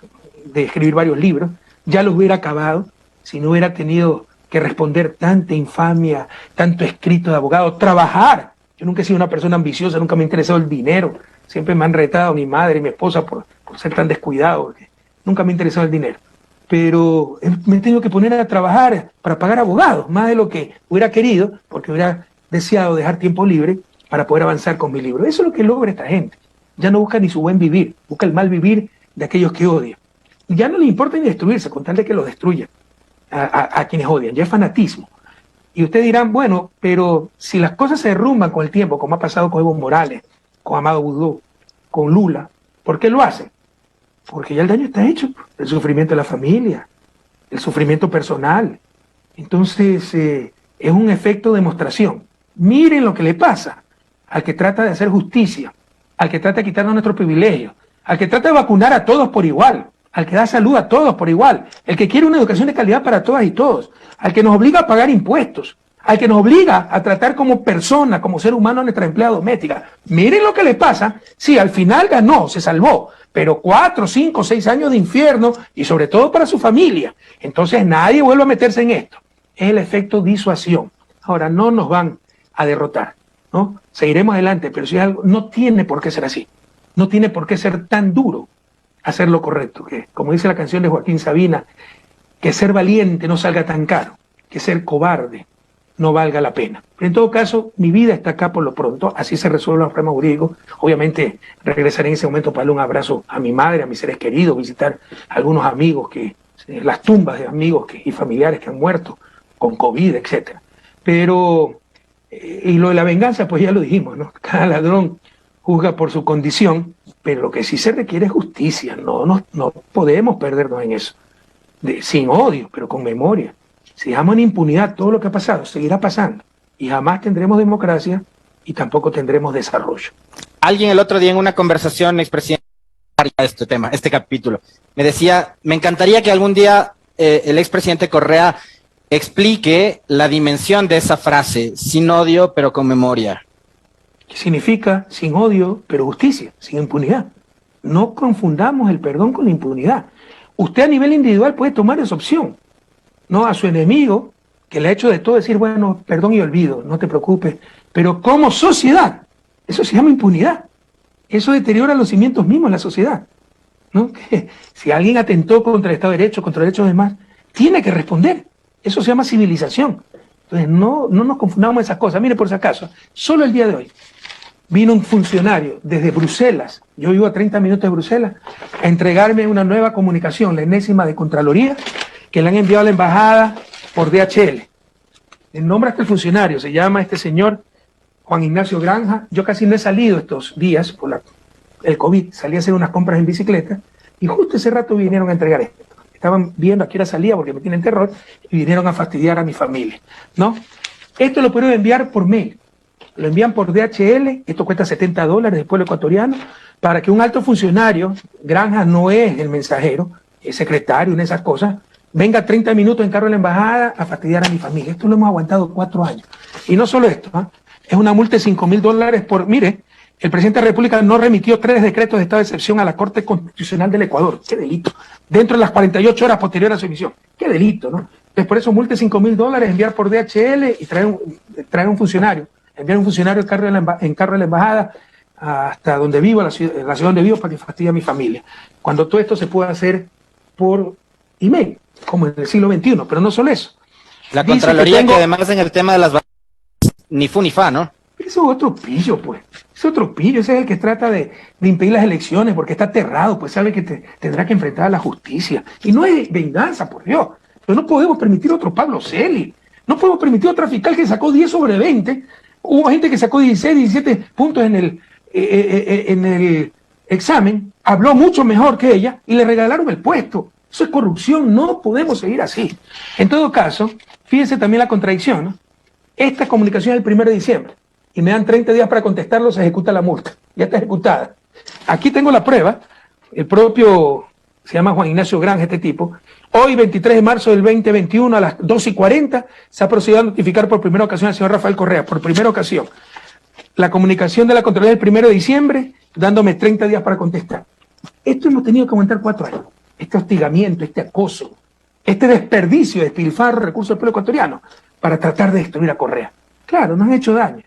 de escribir varios libros. Ya los hubiera acabado si no hubiera tenido que responder tanta infamia, tanto escrito de abogado, trabajar. Yo nunca he sido una persona ambiciosa, nunca me ha interesado el dinero. Siempre me han retado mi madre y mi esposa por ser tan descuidado, porque nunca me ha interesado el dinero. Pero me he tenido que poner a trabajar para pagar abogados, más de lo que hubiera querido, porque hubiera deseado dejar tiempo libre para poder avanzar con mi libro. Eso es lo que logra esta gente. Ya no busca ni su buen vivir, busca el mal vivir de aquellos que odian. Ya no le importa ni destruirse, con tal de que lo destruyan a quienes odian. Ya es fanatismo. Y ustedes dirán, bueno, pero si las cosas se derrumban con el tiempo, como ha pasado con Evo Morales, con Amado Vudú, con Lula, ¿por qué lo hacen? Porque ya el daño está hecho, el sufrimiento de la familia, el sufrimiento personal. Entonces, es un efecto de demostración. Miren lo que le pasa al que trata de hacer justicia, al que trata de quitarnos nuestros privilegios, al que trata de vacunar a todos por igual, al que da salud a todos por igual, el que quiere una educación de calidad para todas y todos, al que nos obliga a pagar impuestos, al que nos obliga a tratar como persona, como ser humano a nuestra empleada doméstica. Miren lo que le pasa. Sí, al final ganó, se salvó, pero 4, 5, 6 años de infierno y sobre todo para su familia. Entonces nadie vuelve a meterse en esto. Es el efecto disuasión. Ahora, no nos van a derrotar, ¿no? Seguiremos adelante, pero si algo no tiene por qué ser así. No tiene por qué ser tan duro hacer lo correcto, que como dice la canción de Joaquín Sabina, que ser valiente no salga tan caro, que ser cobarde no valga la pena. Pero en todo caso, mi vida está acá por lo pronto, así se resuelven los problemas jurídicos. Obviamente regresaré en ese momento para darle un abrazo a mi madre, a mis seres queridos, visitar a algunos amigos, las tumbas de amigos y familiares que han muerto con COVID, etcétera. Pero, y lo de la venganza, pues ya lo dijimos, ¿no? Cada ladrón juzga por su condición, pero lo que sí se requiere es justicia. No podemos perdernos en eso. Sin odio, pero con memoria. Si dejamos en impunidad todo lo que ha pasado, seguirá pasando. Y jamás tendremos democracia y tampoco tendremos desarrollo. Alguien el otro día en una conversación, expresidente, este tema, este capítulo, me decía, me encantaría que algún día el expresidente Correa explique la dimensión de esa frase, sin odio, pero con memoria. ¿Qué significa sin odio, pero justicia, sin impunidad? No confundamos el perdón con la impunidad. Usted a nivel individual puede tomar esa opción. No a su enemigo, que le ha hecho de todo, decir, bueno, perdón y olvido, no te preocupes. Pero como sociedad, eso se llama impunidad. Eso deteriora los cimientos mismos de la sociedad, ¿no? Que si alguien atentó contra el Estado de Derecho, contra derechos demás, tiene que responder. Eso se llama civilización. Entonces, no nos confundamos esas cosas. Mire, por si acaso, solo el día de hoy vino un funcionario desde Bruselas, yo vivo a 30 minutos de Bruselas, a entregarme una nueva comunicación, la enésima de Contraloría, que le han enviado a la embajada por DHL. El nombre hasta el funcionario, se llama este señor Juan Ignacio Granja. Yo casi no he salido estos días por el COVID, salí a hacer unas compras en bicicleta y justo ese rato vinieron a entregar esto. Estaban viendo a qué hora salía porque me tienen terror y vinieron a fastidiar a mi familia, ¿no? Esto lo puedo enviar por mail. lo envían por DHL, esto cuesta $70 del pueblo ecuatoriano, para que un alto funcionario, Granja no es el mensajero, es secretario en esas cosas, venga 30 minutos en carro de la embajada a fastidiar a mi familia. Esto lo hemos aguantado 4 años. Y no solo esto, es una multa de $5.000 por, mire, el presidente de la República no remitió 3 decretos de estado de excepción a la Corte Constitucional del Ecuador. ¡Qué delito! Dentro de las 48 horas posteriores a su emisión. ¡Qué delito!, ¿no? Entonces, por eso multa de $5.000, enviar por DHL y traer un funcionario. Enviar un funcionario en carro de la embajada hasta donde vivo, la ciudad donde vivo, para que fastidie a mi familia. Cuando todo esto se puede hacer por email, como en el siglo XXI, pero no solo eso. La Contraloría que además en el tema de las vacunas, ni fu ni fa, ¿no? Eso es otro pillo, pues. Es otro pillo. Ese es el que trata de impedir las elecciones porque está aterrado, pues sabe que tendrá que enfrentar a la justicia. Y no es venganza, por Dios. Pero no podemos permitir otro Pablo Celi. No podemos permitir otro fiscal que sacó 10 sobre 20. Hubo gente que sacó 16, 17 puntos en el examen, habló mucho mejor que ella y le regalaron el puesto. Eso es corrupción, no podemos seguir así. En todo caso, fíjense también la contradicción, ¿no? Esta comunicación es el 1 de diciembre y me dan 30 días para contestarlo, se ejecuta la multa. Ya está ejecutada. Aquí tengo la prueba, el propio, se llama Juan Ignacio Granja, este tipo. Hoy, 23 de marzo del 2021, a las 2:40, se ha procedido a notificar por primera ocasión al señor Rafael Correa, por primera ocasión, la comunicación de la Contraloría del 1 de diciembre, dándome 30 días para contestar. Esto hemos tenido que aguantar 4 años. Este hostigamiento, este acoso, este desperdicio, despilfarro de recursos del pueblo ecuatoriano para tratar de destruir a Correa. Claro, no han hecho daño.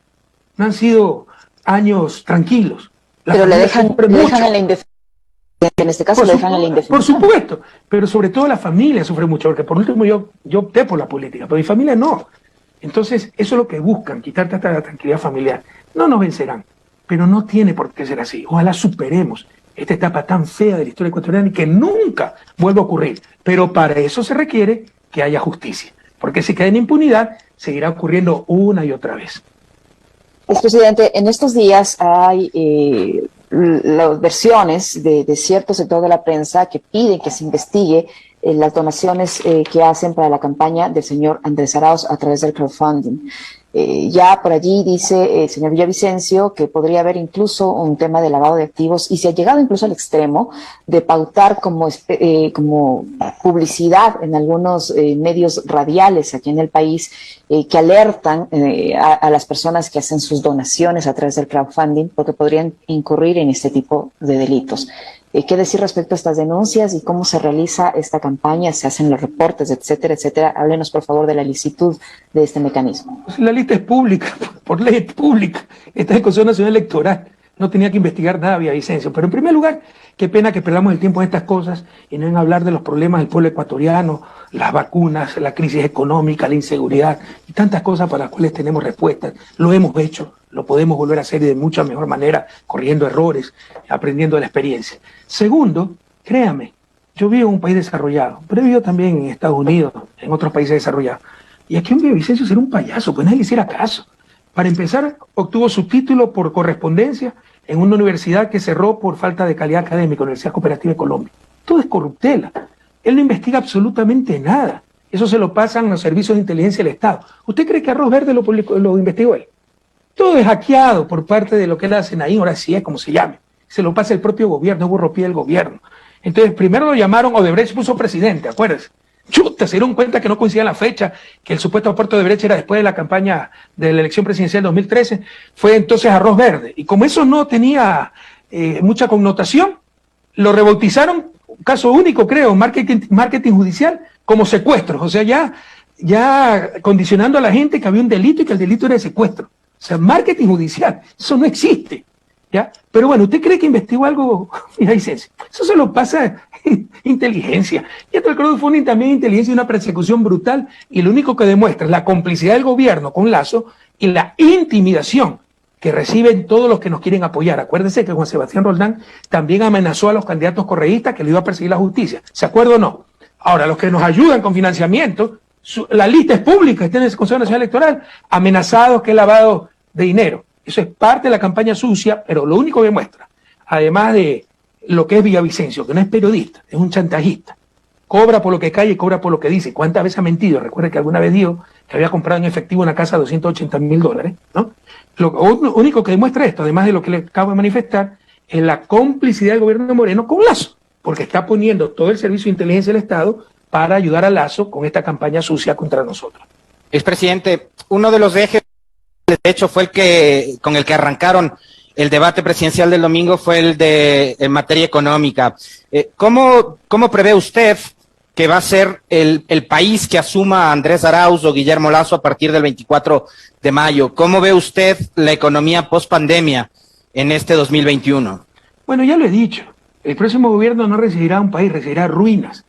No han sido años tranquilos. Pero le dejan en la indefensión. En este caso le dejan en la indefensión. Por supuesto, pero sobre todo la familia sufre mucho, porque por último yo opté por la política, pero mi familia no. Entonces, eso es lo que buscan, quitarte hasta la tranquilidad familiar. No nos vencerán, pero no tiene por qué ser así. Ojalá superemos esta etapa tan fea de la historia ecuatoriana y que nunca vuelva a ocurrir. Pero para eso se requiere que haya justicia, porque si queda en impunidad, seguirá ocurriendo una y otra vez. Presidente, en estos días hay las versiones de cierto sector de la prensa que piden que se investigue las donaciones que hacen para la campaña del señor Andrés Arauz a través del crowdfunding. Ya por allí dice el señor Villavicencio que podría haber incluso un tema de lavado de activos y se ha llegado incluso al extremo de pautar como publicidad en algunos medios radiales aquí en el país que alertan a las personas que hacen sus donaciones a través del crowdfunding porque podrían incurrir en este tipo de delitos. ¿Qué decir respecto a estas denuncias y cómo se realiza esta campaña? ¿Se hacen los reportes, etcétera, etcétera? Háblenos, por favor, de la licitud de este mecanismo. La lista es pública, por ley es pública. Esta es el Consejo Nacional Electoral. No tenía que investigar nada, Villavicencio. Pero en primer lugar, qué pena que perdamos el tiempo en estas cosas y no en hablar de los problemas del pueblo ecuatoriano, las vacunas, la crisis económica, la inseguridad y tantas cosas para las cuales tenemos respuestas. Lo hemos hecho, lo podemos volver a hacer de mucha mejor manera, corrigiendo errores, aprendiendo de la experiencia. Segundo, créame, yo vivo en un país desarrollado, pero he vivido también en Estados Unidos, en otros países desarrollados. Y aquí un Villavicencio será un payaso, pues nadie le hiciera caso. Para empezar, obtuvo su título por correspondencia en una universidad que cerró por falta de calidad académica, Universidad Cooperativa de Colombia. Todo es corruptela. Él no investiga absolutamente nada. Eso se lo pasan los servicios de inteligencia del Estado. ¿Usted cree que Arroz Verde lo investigó él? Todo es hackeado por parte de lo que él hace ahí, ahora sí es como se llame. Se lo pasa el propio gobierno, es burropía del gobierno. Entonces, primero lo llamaron, Odebrecht puso presidente, acuérdense. Chuta, se dieron cuenta que no coincidía la fecha, que el supuesto aporte de Odebrecht era después de la campaña de la elección presidencial del 2013, fue entonces Arroz Verde. Y como eso no tenía mucha connotación, lo rebautizaron, caso único creo, marketing judicial, como secuestros. O sea, ya condicionando a la gente que había un delito y que el delito era de secuestro. O sea, marketing judicial, eso no existe. ¿Ya? Pero bueno, ¿usted cree que investigó algo? Mira, licencia, eso se lo pasa inteligencia. Y esto del crowdfunding también inteligencia y una persecución brutal, y lo único que demuestra es la complicidad del gobierno con Lazo y la intimidación que reciben todos los que nos quieren apoyar. Acuérdense que Juan Sebastián Roldán también amenazó a los candidatos correístas que lo iba a perseguir la justicia. ¿Se acuerda o no? Ahora, los que nos ayudan con financiamiento, la lista es pública, está en el Consejo Nacional Electoral, amenazados que es lavado de dinero. Eso es parte de la campaña sucia, pero lo único que muestra, además de lo que es Villavicencio, que no es periodista, es un chantajista. Cobra por lo que cae y cobra por lo que dice. ¿Cuántas veces ha mentido? Recuerde que alguna vez dijo que había comprado en efectivo una casa de $280,000, ¿no? Lo único que demuestra esto, además de lo que le acabo de manifestar, es la complicidad del gobierno de Moreno con Lazo, porque está poniendo todo el servicio de inteligencia del Estado para ayudar a Lazo con esta campaña sucia contra nosotros. Expresidente, uno de los ejes, de hecho, fue con el que arrancaron el debate presidencial del domingo, fue el de en materia económica. ¿Cómo prevé usted que va a ser el país que asuma Andrés Arauz o Guillermo Lazo a partir del 24 de mayo? ¿Cómo ve usted la economía post pandemia en este 2021? Bueno, ya lo he dicho, el próximo gobierno no recibirá un país, recibirá ruinas.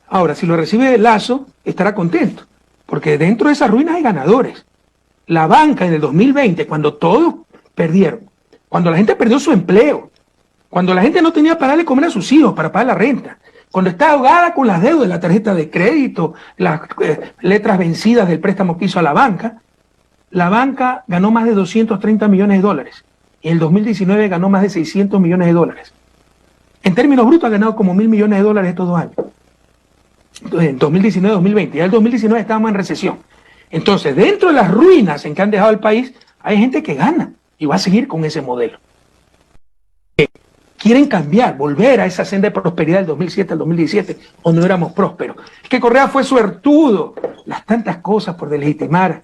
Ahora, si lo recibe Lazo, estará contento, porque dentro de esas ruinas hay ganadores. La banca en el 2020, cuando todos perdieron, cuando la gente perdió su empleo, cuando la gente no tenía para darle comer a sus hijos, para pagar la renta, cuando está ahogada con las deudas de la tarjeta de crédito, las letras vencidas del préstamo que hizo a la banca ganó más de 230 millones de dólares. Y en el 2019 ganó más de 600 millones de dólares. En términos brutos ha ganado como 1.000 millones de dólares estos 2 años. Entonces, en 2019-2020. Ya en el 2019 estábamos en recesión. Entonces, dentro de las ruinas en que han dejado el país, hay gente que gana y va a seguir con ese modelo. Quieren cambiar, volver a esa senda de prosperidad del 2007 al 2017, donde no éramos prósperos. Es que Correa fue suertudo. Las tantas cosas por delegitimar.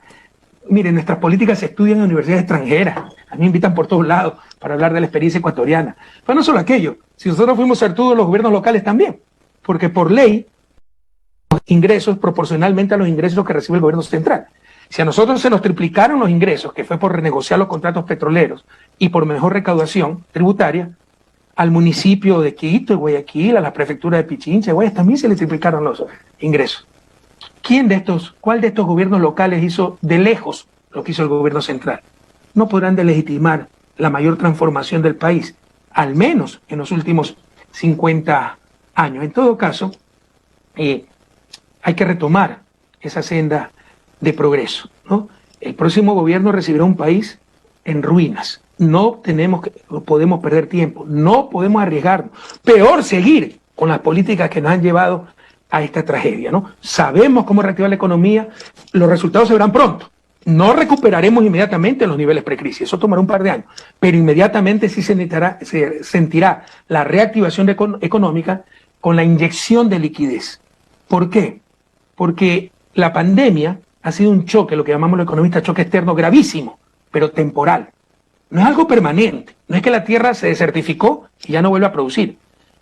Miren, nuestras políticas se estudian en universidades extranjeras. A mí me invitan por todos lados para hablar de la experiencia ecuatoriana. Pero no solo aquello. Si nosotros fuimos suertudos, los gobiernos locales también. Porque por ley, los ingresos proporcionalmente a los ingresos que recibe el gobierno central. Si a nosotros se nos triplicaron los ingresos, que fue por renegociar los contratos petroleros y por mejor recaudación tributaria, al municipio de Quito, Guayaquil, a la prefectura de Pichincha, Guayas, también se le triplicaron los ingresos. ¿Cuál de estos gobiernos locales hizo de lejos lo que hizo el gobierno central? No podrán delegitimar la mayor transformación del país, al menos en los últimos 50 años. En todo caso, hay que retomar esa senda de progreso, ¿no? El próximo gobierno recibirá un país en ruinas. No podemos perder tiempo, no podemos arriesgarnos. Peor seguir con las políticas que nos han llevado a esta tragedia, ¿no? Sabemos cómo reactivar la economía, los resultados se verán pronto. No recuperaremos inmediatamente los niveles precrisis, eso tomará un par de años, pero inmediatamente sí se sentirá la reactivación económica con la inyección de liquidez. ¿Por qué? Porque la pandemia ha sido un choque, lo que llamamos los economistas choque externo gravísimo, pero temporal. No es algo permanente, no es que la tierra se desertificó y ya no vuelve a producir,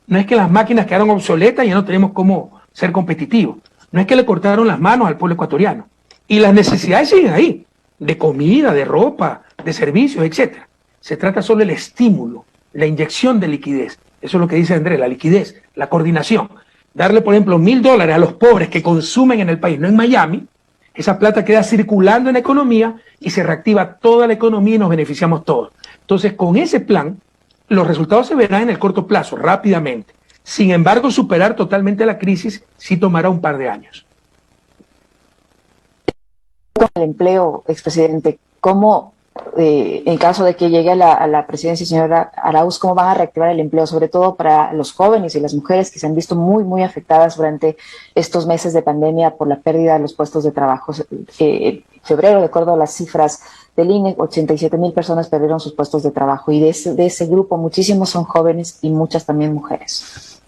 no es que las máquinas quedaron obsoletas y ya no tenemos cómo ser competitivos, no es que le cortaron las manos al pueblo ecuatoriano. Y las necesidades siguen ahí, de comida, de ropa, de servicios, etc. Se trata solo del estímulo, la inyección de liquidez. Eso es lo que dice Andrés, la liquidez, la coordinación. Darle, por ejemplo, $1.000 a los pobres que consumen en el país, no en Miami, esa plata queda circulando en la economía y se reactiva toda la economía y nos beneficiamos todos. Entonces, con ese plan, los resultados se verán en el corto plazo, rápidamente. Sin embargo, superar totalmente la crisis sí tomará un par de años. Con el empleo, expresidente, ¿cómo, en caso de que llegue a la presidencia, señora Arauz, cómo van a reactivar el empleo, sobre todo para los jóvenes y las mujeres que se han visto muy, muy afectadas durante estos meses de pandemia por la pérdida de los puestos de trabajo? En febrero, de acuerdo a las cifras del INE, 87,000 personas perdieron sus puestos de trabajo y de ese grupo muchísimos son jóvenes y muchas también mujeres.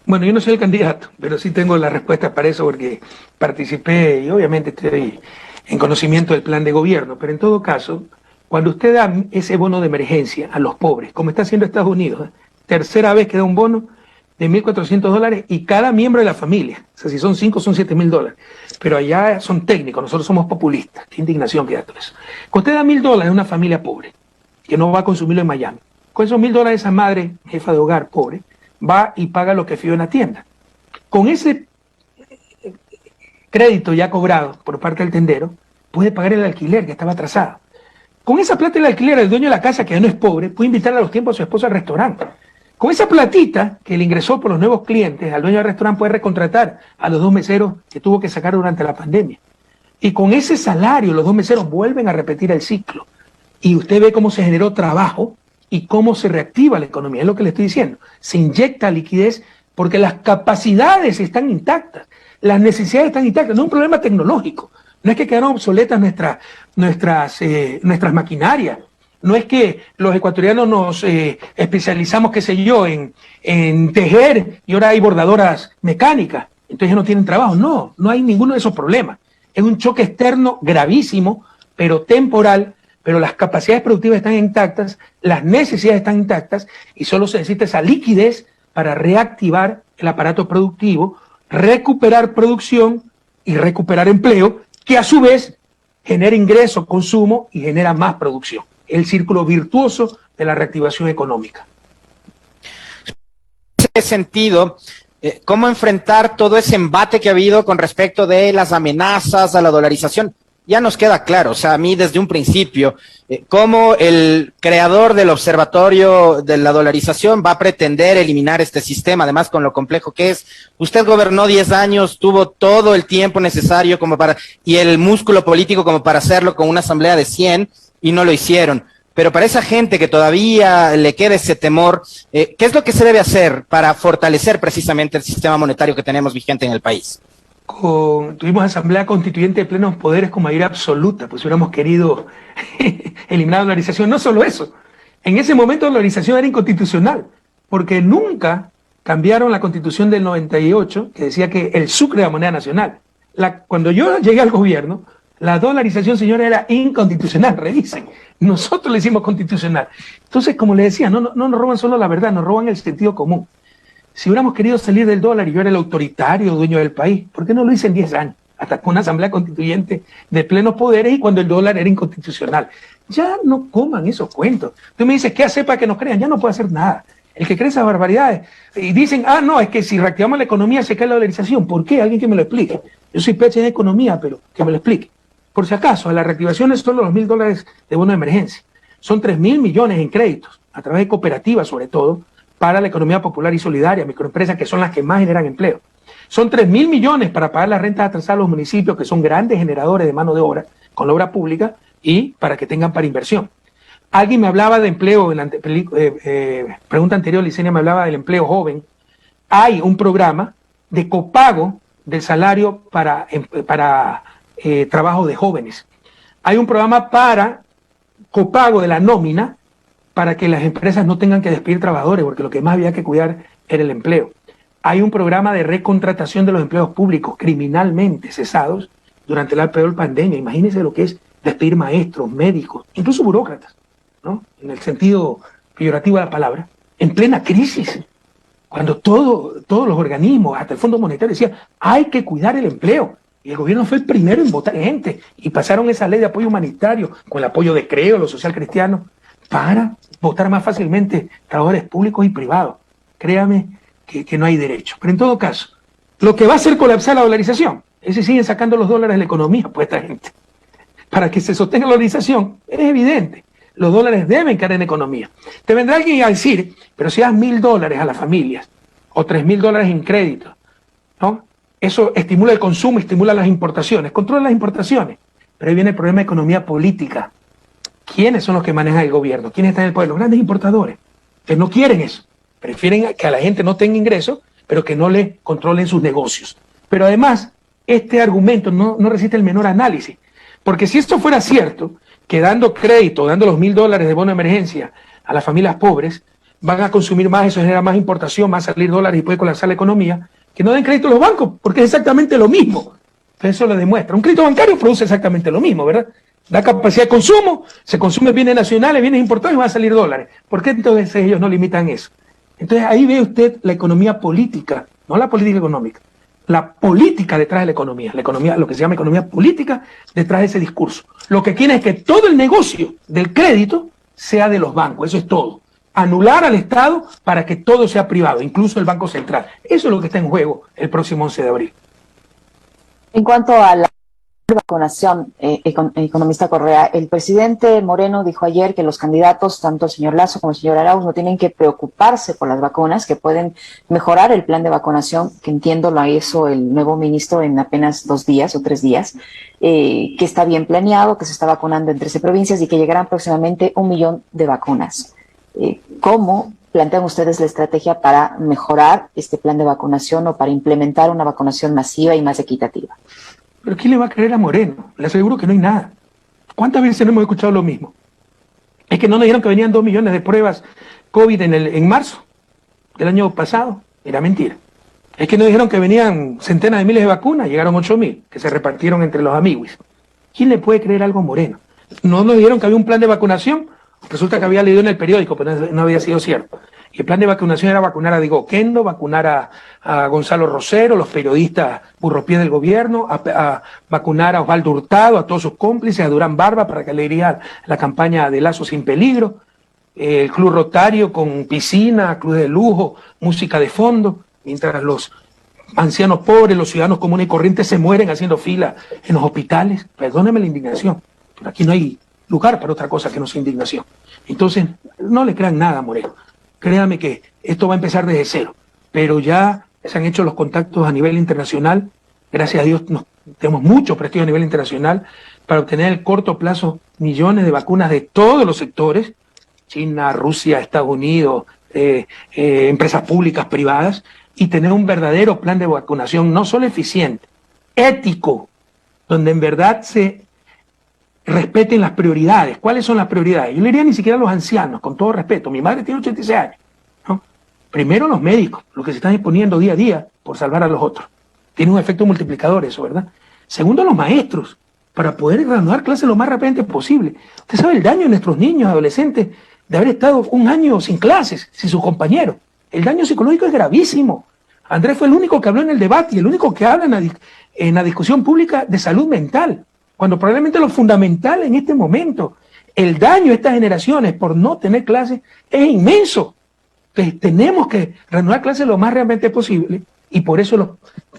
Bueno, yo no soy el candidato, pero sí tengo la respuesta para eso porque participé y obviamente estoy en conocimiento del plan de gobierno. Pero en todo caso, cuando usted da ese bono de emergencia a los pobres, como está haciendo Estados Unidos, tercera vez que da un bono de $1.400 y cada miembro de la familia, o sea, si son 5 son $7,000, pero allá son técnicos, nosotros somos populistas, qué indignación que da todo eso. Cuando usted da $1.000 a una familia pobre, que no va a consumirlo en Miami, con esos $1.000 esa madre, jefa de hogar pobre, va y paga lo que fió en la tienda. Con ese crédito ya cobrado por parte del tendero, puede pagar el alquiler que estaba atrasado. Con esa plata del alquiler, el dueño de la casa, que ya no es pobre, puede invitar a los tiempos a su esposa al restaurante. Con esa platita que le ingresó por los nuevos clientes, al dueño del restaurante puede recontratar a los 2 meseros que tuvo que sacar durante la pandemia. Y con ese salario, los 2 meseros vuelven a repetir el ciclo. Y usted ve cómo se generó trabajo y cómo se reactiva la economía. Es lo que le estoy diciendo. Se inyecta liquidez porque las capacidades están intactas, las necesidades están intactas. No es un problema tecnológico, No es que quedaron obsoletas nuestras maquinarias. No es que los ecuatorianos nos especializamos, qué sé yo, en tejer y ahora hay bordadoras mecánicas, entonces ya no tienen trabajo. No, no hay ninguno de esos problemas. Es un choque externo gravísimo, pero temporal, pero las capacidades productivas están intactas, las necesidades están intactas y solo se necesita esa liquidez para reactivar el aparato productivo, recuperar producción y recuperar empleo, que a su vez genera ingreso, consumo y genera más producción. El círculo virtuoso de la reactivación económica. En ese sentido, ¿cómo enfrentar todo ese embate que ha habido con respecto de las amenazas a la dolarización? Ya nos queda claro, o sea, a mí desde un principio, cómo el creador del observatorio de la dolarización va a pretender eliminar este sistema, además con lo complejo que es. Usted gobernó 10 años, tuvo todo el tiempo necesario y el músculo político como para hacerlo con una asamblea de 100 y no lo hicieron. Pero para esa gente que todavía le queda ese temor, ¿qué es lo que se debe hacer para fortalecer precisamente el sistema monetario que tenemos vigente en el país? Tuvimos asamblea constituyente de plenos poderes con mayoría absoluta, pues hubiéramos querido eliminar la dolarización. No solo eso, en ese momento la dolarización era inconstitucional, porque nunca cambiaron la constitución del 98, que decía que el sucre era moneda nacional. Cuando yo llegué al gobierno, la dolarización, señora, era inconstitucional, revisen. Nosotros le hicimos constitucional. Entonces, como le decía, no nos roban solo la verdad, nos roban el sentido común. Si hubiéramos querido salir del dólar y yo era el autoritario dueño del país, ¿por qué no lo hice en 10 años? Hasta con una asamblea constituyente de plenos poderes y cuando el dólar era inconstitucional. Ya no coman esos cuentos. Tú me dices, ¿qué hace para que nos crean? Ya no puede hacer nada. El que cree esas barbaridades. Y dicen, no, es que si reactivamos la economía se cae la dolarización. ¿Por qué? Alguien que me lo explique. Yo soy PhD en economía, pero que me lo explique. Por si acaso, a la reactivación es solo los $1.000 de bono de emergencia. Son 3.000 millones en créditos, a través de cooperativas sobre todo, para la economía popular y solidaria, microempresas que son las que más generan empleo. Son 3.000 millones para pagar las rentas atrasadas a los municipios, que son grandes generadores de mano de obra con la obra pública y para que tengan para inversión. Alguien me hablaba de empleo, en la pregunta anterior, Licenia me hablaba del empleo joven. Hay un programa de copago del salario para trabajo de jóvenes. Hay un programa para copago de la nómina para que las empresas no tengan que despedir trabajadores, porque lo que más había que cuidar era el empleo. Hay un programa de recontratación de los empleos públicos criminalmente cesados durante la peor pandemia. Imagínense lo que es despedir maestros, médicos, incluso burócratas, ¿no? En el sentido peyorativo de la palabra, en plena crisis, cuando todos los organismos, hasta el Fondo Monetario, decían, hay que cuidar el empleo. Y el gobierno fue el primero en votar gente. Y pasaron esa ley de apoyo humanitario, con el apoyo de Creo, los social cristianos, para votar más fácilmente trabajadores públicos y privados. Créame que no hay derecho. Pero en todo caso, lo que va a hacer colapsar la dolarización es si siguen sacando los dólares de la economía, pues esta gente. Para que se sostenga la dolarización, es evidente. Los dólares deben caer en la economía. Te vendrá alguien a decir, pero si das $1.000 a las familias, o $3.000 en crédito, ¿no? Eso estimula el consumo, estimula las importaciones, controla las importaciones. Pero ahí viene el problema de economía política. ¿Quiénes son los que manejan el gobierno? ¿Quiénes están en el poder? Los grandes importadores. Que no quieren eso. Prefieren que a la gente no tenga ingresos, pero que no le controlen sus negocios. Pero además, este argumento no resiste el menor análisis. Porque si esto fuera cierto, que dando crédito, dando los $1.000 de bono de emergencia a las familias pobres, van a consumir más, eso genera más importación, más salir dólares y puede colapsar la economía, que no den crédito a los bancos, porque es exactamente lo mismo. Entonces eso lo demuestra. Un crédito bancario produce exactamente lo mismo, ¿verdad? Da capacidad de consumo, se consumen bienes nacionales, bienes importados y van a salir dólares. ¿Por qué entonces ellos no limitan eso? Entonces ahí ve usted la economía política, no la política económica, la política detrás de la economía, lo que se llama economía política detrás de ese discurso. Lo que quiere es que todo el negocio del crédito sea de los bancos, eso es todo. Anular al Estado para que todo sea privado, incluso el Banco Central. Eso es lo que está en juego el próximo 11 de abril. En cuanto a la vacunación, economista Correa, el presidente Moreno dijo ayer que los candidatos, tanto el señor Lasso como el señor Arauz, no tienen que preocuparse por las vacunas, que pueden mejorar el plan de vacunación, que entiendo lo hizo el nuevo ministro en apenas 2 días o 3 días, que está bien planeado, que se está vacunando en 13 provincias y que llegarán próximamente 1 millón de vacunas. ¿Cómo plantean ustedes la estrategia para mejorar este plan de vacunación o para implementar una vacunación masiva y más equitativa? Pero ¿quién le va a creer a Moreno? Le aseguro que no hay nada. ¿Cuántas veces no hemos escuchado lo mismo? Es que no nos dijeron que venían 2 millones de pruebas COVID en marzo del año pasado. Era mentira. Es que nos dijeron que venían centenas de miles de vacunas, llegaron 8.000, que se repartieron entre los amigos. ¿Quién le puede creer algo a Moreno? No nos dijeron que había un plan de vacunación, resulta que había leído en el periódico, pero no había sido cierto. Y el plan de vacunación era vacunar a Diego Kendo, vacunar a Gonzalo Rosero, los periodistas burropiés del gobierno, a vacunar a Osvaldo Hurtado, a todos sus cómplices, a Durán Barba para que le diera la campaña de Lazo Sin Peligro, el Club Rotario con piscina, club de lujo, música de fondo, mientras los ancianos pobres, los ciudadanos comunes y corrientes se mueren haciendo fila en los hospitales. Perdóneme la indignación, pero aquí no hay lugar para otra cosa que no sea indignación. Entonces, no le crean nada a Moreno. Créame que esto va a empezar desde cero, pero ya se han hecho los contactos a nivel internacional. Gracias a Dios tenemos mucho prestigio a nivel internacional para obtener a corto plazo millones de vacunas de todos los sectores, China, Rusia, Estados Unidos, empresas públicas, privadas, y tener un verdadero plan de vacunación no solo eficiente, ético, donde en verdad se respeten las prioridades. ¿Cuáles son las prioridades? Yo le diría ni siquiera a los ancianos, con todo respeto. Mi madre tiene 86 años, ¿no? Primero los médicos, los que se están exponiendo día a día por salvar a los otros. Tiene un efecto multiplicador eso, ¿verdad? Segundo, los maestros, para poder reanudar clases lo más rápidamente posible. Usted sabe el daño de nuestros niños, adolescentes, de haber estado 1 año sin clases, sin sus compañeros. El daño psicológico es gravísimo. Andrés fue el único que habló en el debate y el único que habla en la discusión pública de salud mental, cuando probablemente lo fundamental en este momento, el daño a estas generaciones por no tener clases es inmenso. Entonces tenemos que reanudar clases lo más realmente posible y por eso los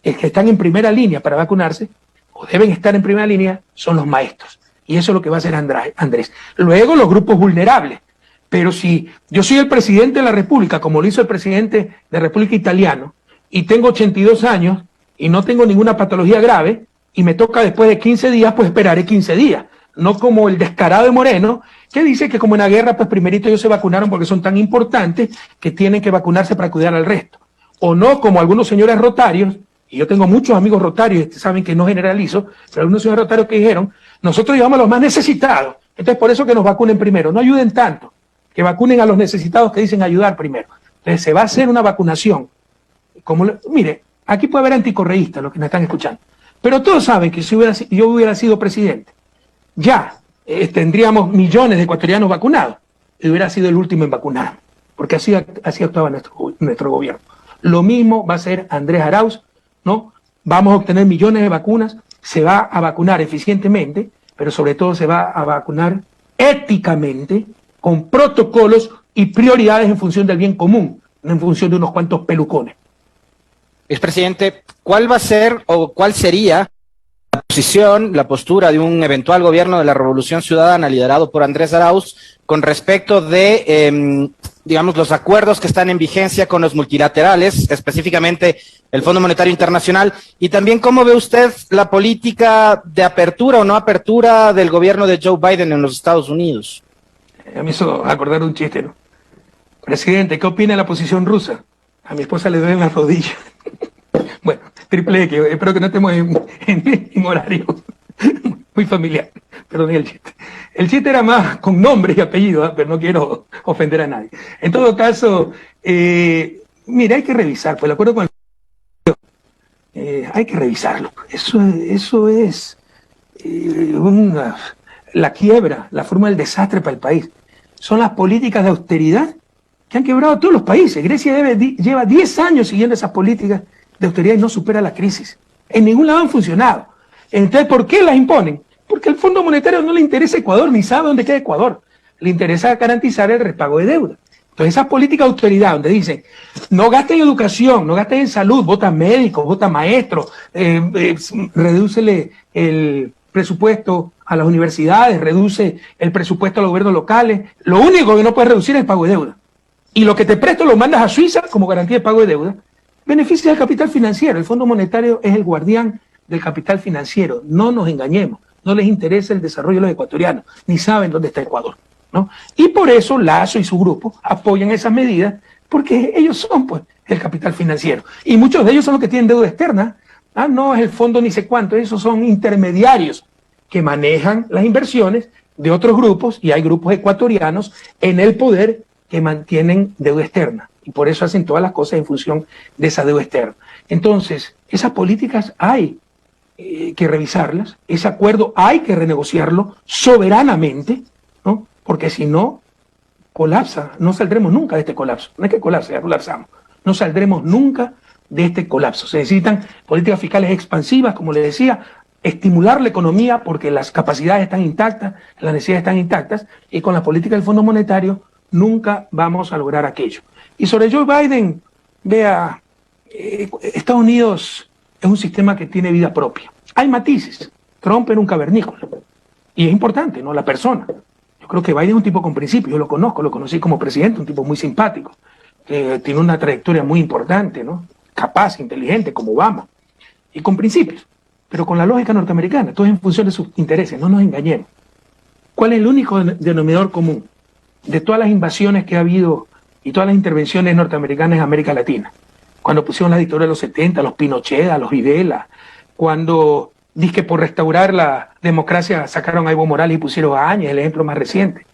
que están en primera línea para vacunarse o deben estar en primera línea son los maestros. Y eso es lo que va a hacer Andrés. Luego los grupos vulnerables. Pero si yo soy el presidente de la República, como lo hizo el presidente de la República italiano, y tengo 82 años y no tengo ninguna patología grave, y me toca después de 15 días, pues esperaré 15 días. No como el descarado de Moreno, que dice que como en la guerra, pues primerito ellos se vacunaron porque son tan importantes que tienen que vacunarse para cuidar al resto. O no como algunos señores rotarios, y yo tengo muchos amigos rotarios, saben que no generalizo, pero algunos señores rotarios que dijeron, nosotros llevamos a los más necesitados, entonces por eso que nos vacunen primero, no ayuden tanto, que vacunen a los necesitados que dicen ayudar primero. Entonces se va a hacer una vacunación. Mire, aquí puede haber anticorreístas, los que nos están escuchando, pero todos saben que si yo hubiera sido presidente, ya tendríamos millones de ecuatorianos vacunados y hubiera sido el último en vacunar, porque así actuaba nuestro gobierno. Lo mismo va a hacer Andrés Arauz, ¿no? Vamos a obtener millones de vacunas, se va a vacunar eficientemente, pero sobre todo se va a vacunar éticamente, con protocolos y prioridades en función del bien común, no en función de unos cuantos pelucones. Expresidente, ¿cuál va a ser o cuál sería la posición, la postura de un eventual gobierno de la Revolución Ciudadana liderado por Andrés Arauz con respecto de, digamos, los acuerdos que están en vigencia con los multilaterales, específicamente el Fondo Monetario Internacional, y también cómo ve usted la política de apertura o no apertura del gobierno de Joe Biden en los Estados Unidos? Me hizo acordar un chiste, ¿no? Presidente, ¿qué opina de la posición rusa? A mi esposa le duelen las rodillas. Bueno, triple X, espero que no estemos en horario muy familiar. Perdón el chiste. El chiste era más con nombre y apellido, ¿eh? Pero no quiero ofender a nadie. En todo caso, mira, hay que revisar, pues el acuerdo con el... hay que revisarlo. Eso es la quiebra, la forma del desastre para el país. Son las políticas de austeridad que han quebrado a todos los países. Grecia lleva 10 años siguiendo esas políticas de austeridad y no supera la crisis. En ningún lado han funcionado. Entonces, ¿por qué las imponen? Porque el Fondo Monetario no le interesa a Ecuador, ni sabe dónde queda Ecuador. Le interesa garantizar el repago de deuda. Entonces, esas políticas de austeridad, donde dicen, no gasten en educación, no gasten en salud, vota médicos, vota maestros, redúcele el presupuesto a las universidades, reduce el presupuesto a los gobiernos locales. Lo único que no puedes reducir es el pago de deuda. Y lo que te presto lo mandas a Suiza como garantía de pago de deuda. Beneficia al capital financiero. El Fondo Monetario es el guardián del capital financiero. No nos engañemos. No les interesa el desarrollo de los ecuatorianos, ni saben dónde está Ecuador, ¿no? Y por eso Lazo y su grupo apoyan esas medidas, porque ellos son, pues, el capital financiero. Y muchos de ellos son los que tienen deuda externa, Ah, no, es el fondo ni sé cuánto, esos son intermediarios que manejan las inversiones de otros grupos, y hay grupos ecuatorianos en el poder que mantienen deuda externa, y por eso hacen todas las cosas en función de esa deuda externa. Entonces, esas políticas hay que revisarlas, ese acuerdo hay que renegociarlo soberanamente, ¿no? Porque si no, colapsa, no saldremos nunca de este colapso. No es que colapse, ya colapsamos. No saldremos nunca de este colapso. Se necesitan políticas fiscales expansivas, como le decía, estimular la economía porque las capacidades están intactas, las necesidades están intactas, y con la política del Fondo Monetario nunca vamos a lograr aquello. Y sobre Joe Biden, vea, Estados Unidos es un sistema que tiene vida propia. Hay matices. Trump era un cavernícola. Y es importante, ¿no? La persona. Yo creo que Biden es un tipo con principios. Yo lo conozco, lo conocí como presidente, un tipo muy simpático, que tiene una trayectoria muy importante, ¿no? Capaz, inteligente, como Obama, y con principios, pero con la lógica norteamericana, todo es en función de sus intereses, no nos engañemos. ¿Cuál es el único denominador común de todas las invasiones que ha habido y todas las intervenciones norteamericanas en América Latina? Cuando pusieron la dictadura de los 70, los Pinochet, a los Videla, cuando dizque por restaurar la democracia sacaron a Evo Morales y pusieron a Áñez, el ejemplo más reciente.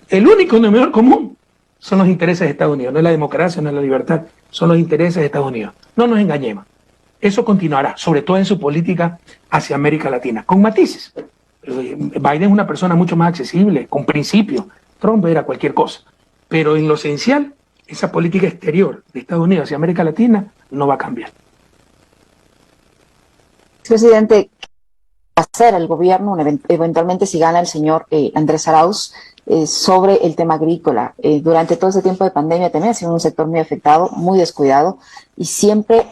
El único denominador común son los intereses de Estados Unidos, no es la democracia, no es la libertad, son los intereses de Estados Unidos. No nos engañemos. Eso continuará, sobre todo en su política hacia América Latina, con matices. Biden es una persona mucho más accesible, con principios. Trump era cualquier cosa. Pero en lo esencial, esa política exterior de Estados Unidos hacia América Latina no va a cambiar. Presidente, ¿qué va a hacer el gobierno eventualmente si gana el señor Andrés Arauz sobre el tema agrícola? Durante todo ese tiempo de pandemia también ha sido un sector muy afectado, muy descuidado, y siempre,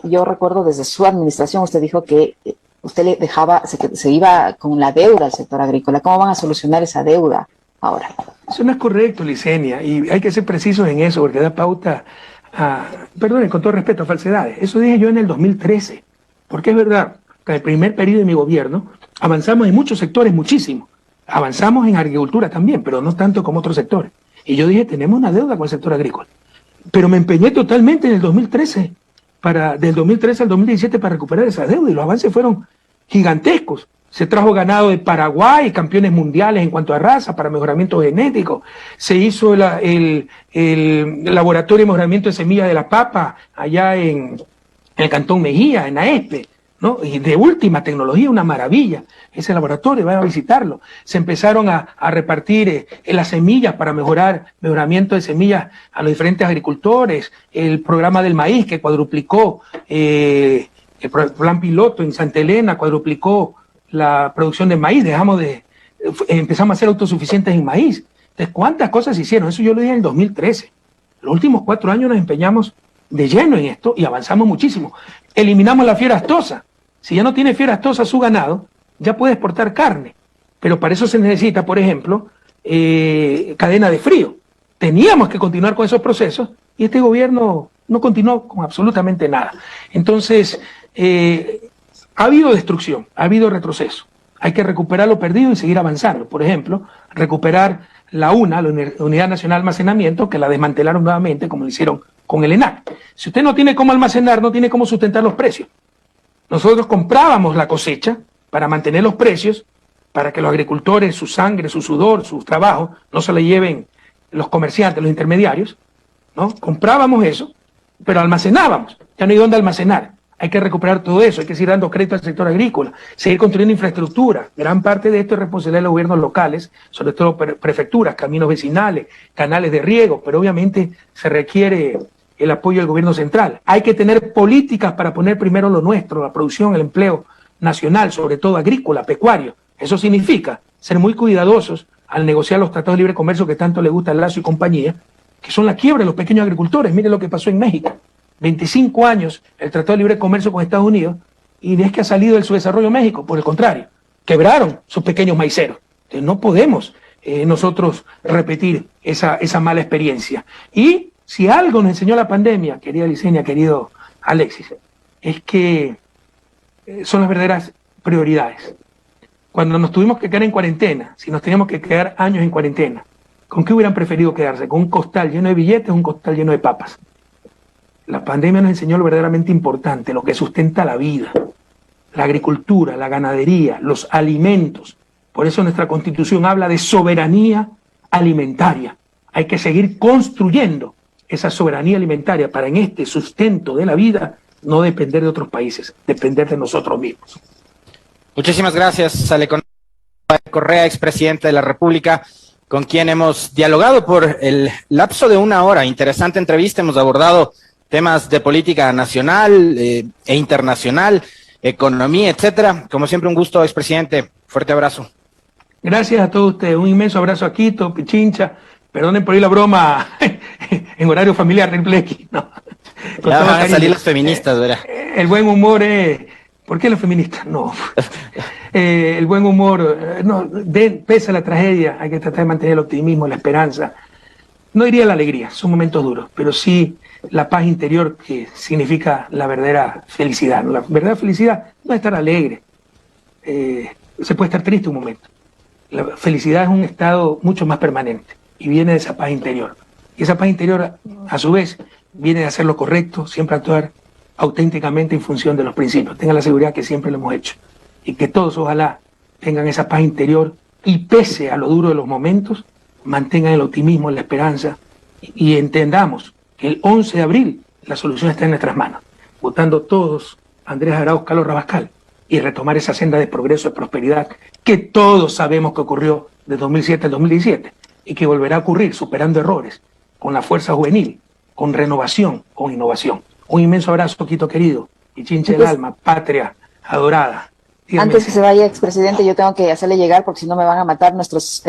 yo recuerdo desde su administración, usted dijo que usted le dejaba, se iba con la deuda al sector agrícola. ¿Cómo van a solucionar esa deuda ahora? Eso no es correcto, Licenia, y hay que ser precisos en eso, porque da pauta a, perdonen, con todo respeto, a falsedades. Eso dije yo en el 2013, porque es verdad que en el primer periodo de mi gobierno avanzamos en muchos sectores, muchísimo. Avanzamos en agricultura también, pero no tanto como otros sectores. Y yo dije, tenemos una deuda con el sector agrícola. Pero me empeñé totalmente en el 2013, del 2013 al 2017 para recuperar esa deuda, y los avances fueron gigantescos. Se trajo ganado de Paraguay, campeones mundiales en cuanto a raza, para mejoramiento genético. Se hizo el laboratorio de mejoramiento de semillas de la papa allá en el Cantón Mejía, en AESPE, ¿no? Y de última tecnología, una maravilla. Ese laboratorio, vayan a visitarlo. Se empezaron a repartir las semillas para mejoramiento de semillas a los diferentes agricultores. El programa del maíz que cuadruplicó, el plan piloto en Santa Elena cuadruplicó la producción de maíz. Empezamos a ser autosuficientes en maíz. Entonces, ¿cuántas cosas se hicieron? Eso yo lo dije en el 2013. Los últimos 4 años nos empeñamos de lleno en esto y avanzamos muchísimo. Eliminamos la fiera aftosa. Si ya no tiene fiera aftosa su ganado, ya puede exportar carne. Pero para eso se necesita, por ejemplo, cadena de frío. Teníamos que continuar con esos procesos y este gobierno no continuó con absolutamente nada. Entonces, ha habido destrucción, ha habido retroceso. Hay que recuperar lo perdido y seguir avanzando. Por ejemplo, recuperar la Unidad Nacional de Almacenamiento, que la desmantelaron nuevamente, como lo hicieron con el ENAC. Si usted no tiene cómo almacenar, no tiene cómo sustentar los precios. Nosotros comprábamos la cosecha para mantener los precios, para que los agricultores, su sangre, su sudor, su trabajo, no se le lleven los comerciantes, los intermediarios, ¿no? Comprábamos eso, pero almacenábamos. Ya no hay dónde almacenar. Hay que recuperar todo eso, hay que seguir dando crédito al sector agrícola, seguir construyendo infraestructura. Gran parte de esto es responsabilidad de los gobiernos locales, sobre todo prefecturas, caminos vecinales, canales de riego, pero obviamente se requiere el apoyo del gobierno central. Hay que tener políticas para poner primero lo nuestro, la producción, el empleo nacional, sobre todo agrícola, pecuario. Eso significa ser muy cuidadosos al negociar los tratados de libre comercio que tanto le gusta a Lazo y compañía, que son la quiebra de los pequeños agricultores. Miren lo que pasó en México. 25 años el Tratado de Libre Comercio con Estados Unidos, y es que ha salido del subdesarrollo México. Por el contrario, quebraron sus pequeños maiceros. Entonces no podemos nosotros repetir esa mala experiencia. Y si algo nos enseñó la pandemia, querida Licenia, querido Alexis, es que son las verdaderas prioridades. Cuando nos tuvimos que quedar en cuarentena, si nos teníamos que quedar años en cuarentena, ¿con qué hubieran preferido quedarse? ¿Con un costal lleno de billetes o un costal lleno de papas? La pandemia nos enseñó lo verdaderamente importante, lo que sustenta la vida, la agricultura, la ganadería, los alimentos. Por eso nuestra Constitución habla de soberanía alimentaria. Hay que seguir construyendo esa soberanía alimentaria para en este sustento de la vida no depender de otros países, depender de nosotros mismos. Muchísimas gracias al economista Correa, expresidente de la República, con quien hemos dialogado por el lapso de una hora. Interesante entrevista, hemos abordado temas de política nacional e internacional, economía, etcétera. Como siempre, un gusto, expresidente. Fuerte abrazo. Gracias a todos ustedes. Un inmenso abrazo a Quito, Pichincha. Perdonen por ahí la broma en horario familiar del Plequi. No. Ya van a salir las feministas, ¿verdad? El buen humor es... ¿Por qué los feministas? No. El buen humor, no, pese a la tragedia, hay que tratar de mantener el optimismo, la esperanza. No diría la alegría, son momentos duros, pero sí la paz interior que significa la verdadera felicidad, ¿no? La verdadera felicidad no es estar alegre. Se puede estar triste un momento. La felicidad es un estado mucho más permanente y viene de esa paz interior. Y esa paz interior, a su vez, viene de hacer lo correcto, siempre actuar auténticamente en función de los principios. Tengan la seguridad que siempre lo hemos hecho. Y que todos, ojalá, tengan esa paz interior y pese a lo duro de los momentos, mantengan el optimismo, la esperanza y entendamos que el 11 de abril la solución está en nuestras manos. Votando todos Andrés Arauz, Carlos Rabascal y retomar esa senda de progreso, de prosperidad que todos sabemos que ocurrió de 2007 al 2017 y que volverá a ocurrir superando errores, con la fuerza juvenil, con renovación, con innovación. Un inmenso abrazo, Quito querido, y Chinche del alma, patria adorada. Antes que se vaya, expresidente, yo tengo que hacerle llegar, porque si no me van a matar las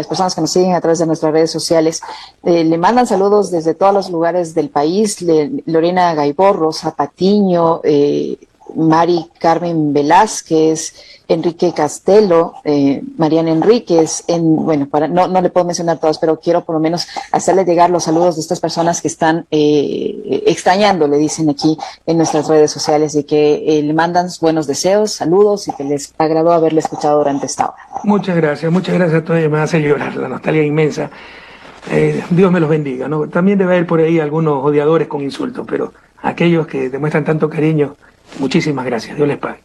personas que nos siguen a través de nuestras redes sociales. Le mandan saludos desde todos los lugares del país. Lorena Gaibor, Rosa Patiño, Mari Carmen Velázquez, Enrique Castelo, Mariana Enríquez, bueno, no le puedo mencionar todos, pero quiero por lo menos hacerle llegar los saludos de estas personas que están extrañando, le dicen aquí en nuestras redes sociales, y que le mandan buenos deseos, saludos, y que les agradó haberle escuchado durante esta hora. Muchas gracias a todos, me hace llorar la nostalgia inmensa. Dios me los bendiga, ¿no? También debe haber por ahí algunos odiadores con insultos, pero aquellos que demuestran tanto cariño, muchísimas gracias, Dios les pague.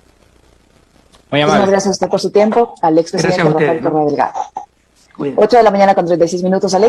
Muy amable. Muchas gracias a usted por su tiempo, al expresidente Rafael Correa Delgado. 8 de la mañana con 36 minutos, Alex.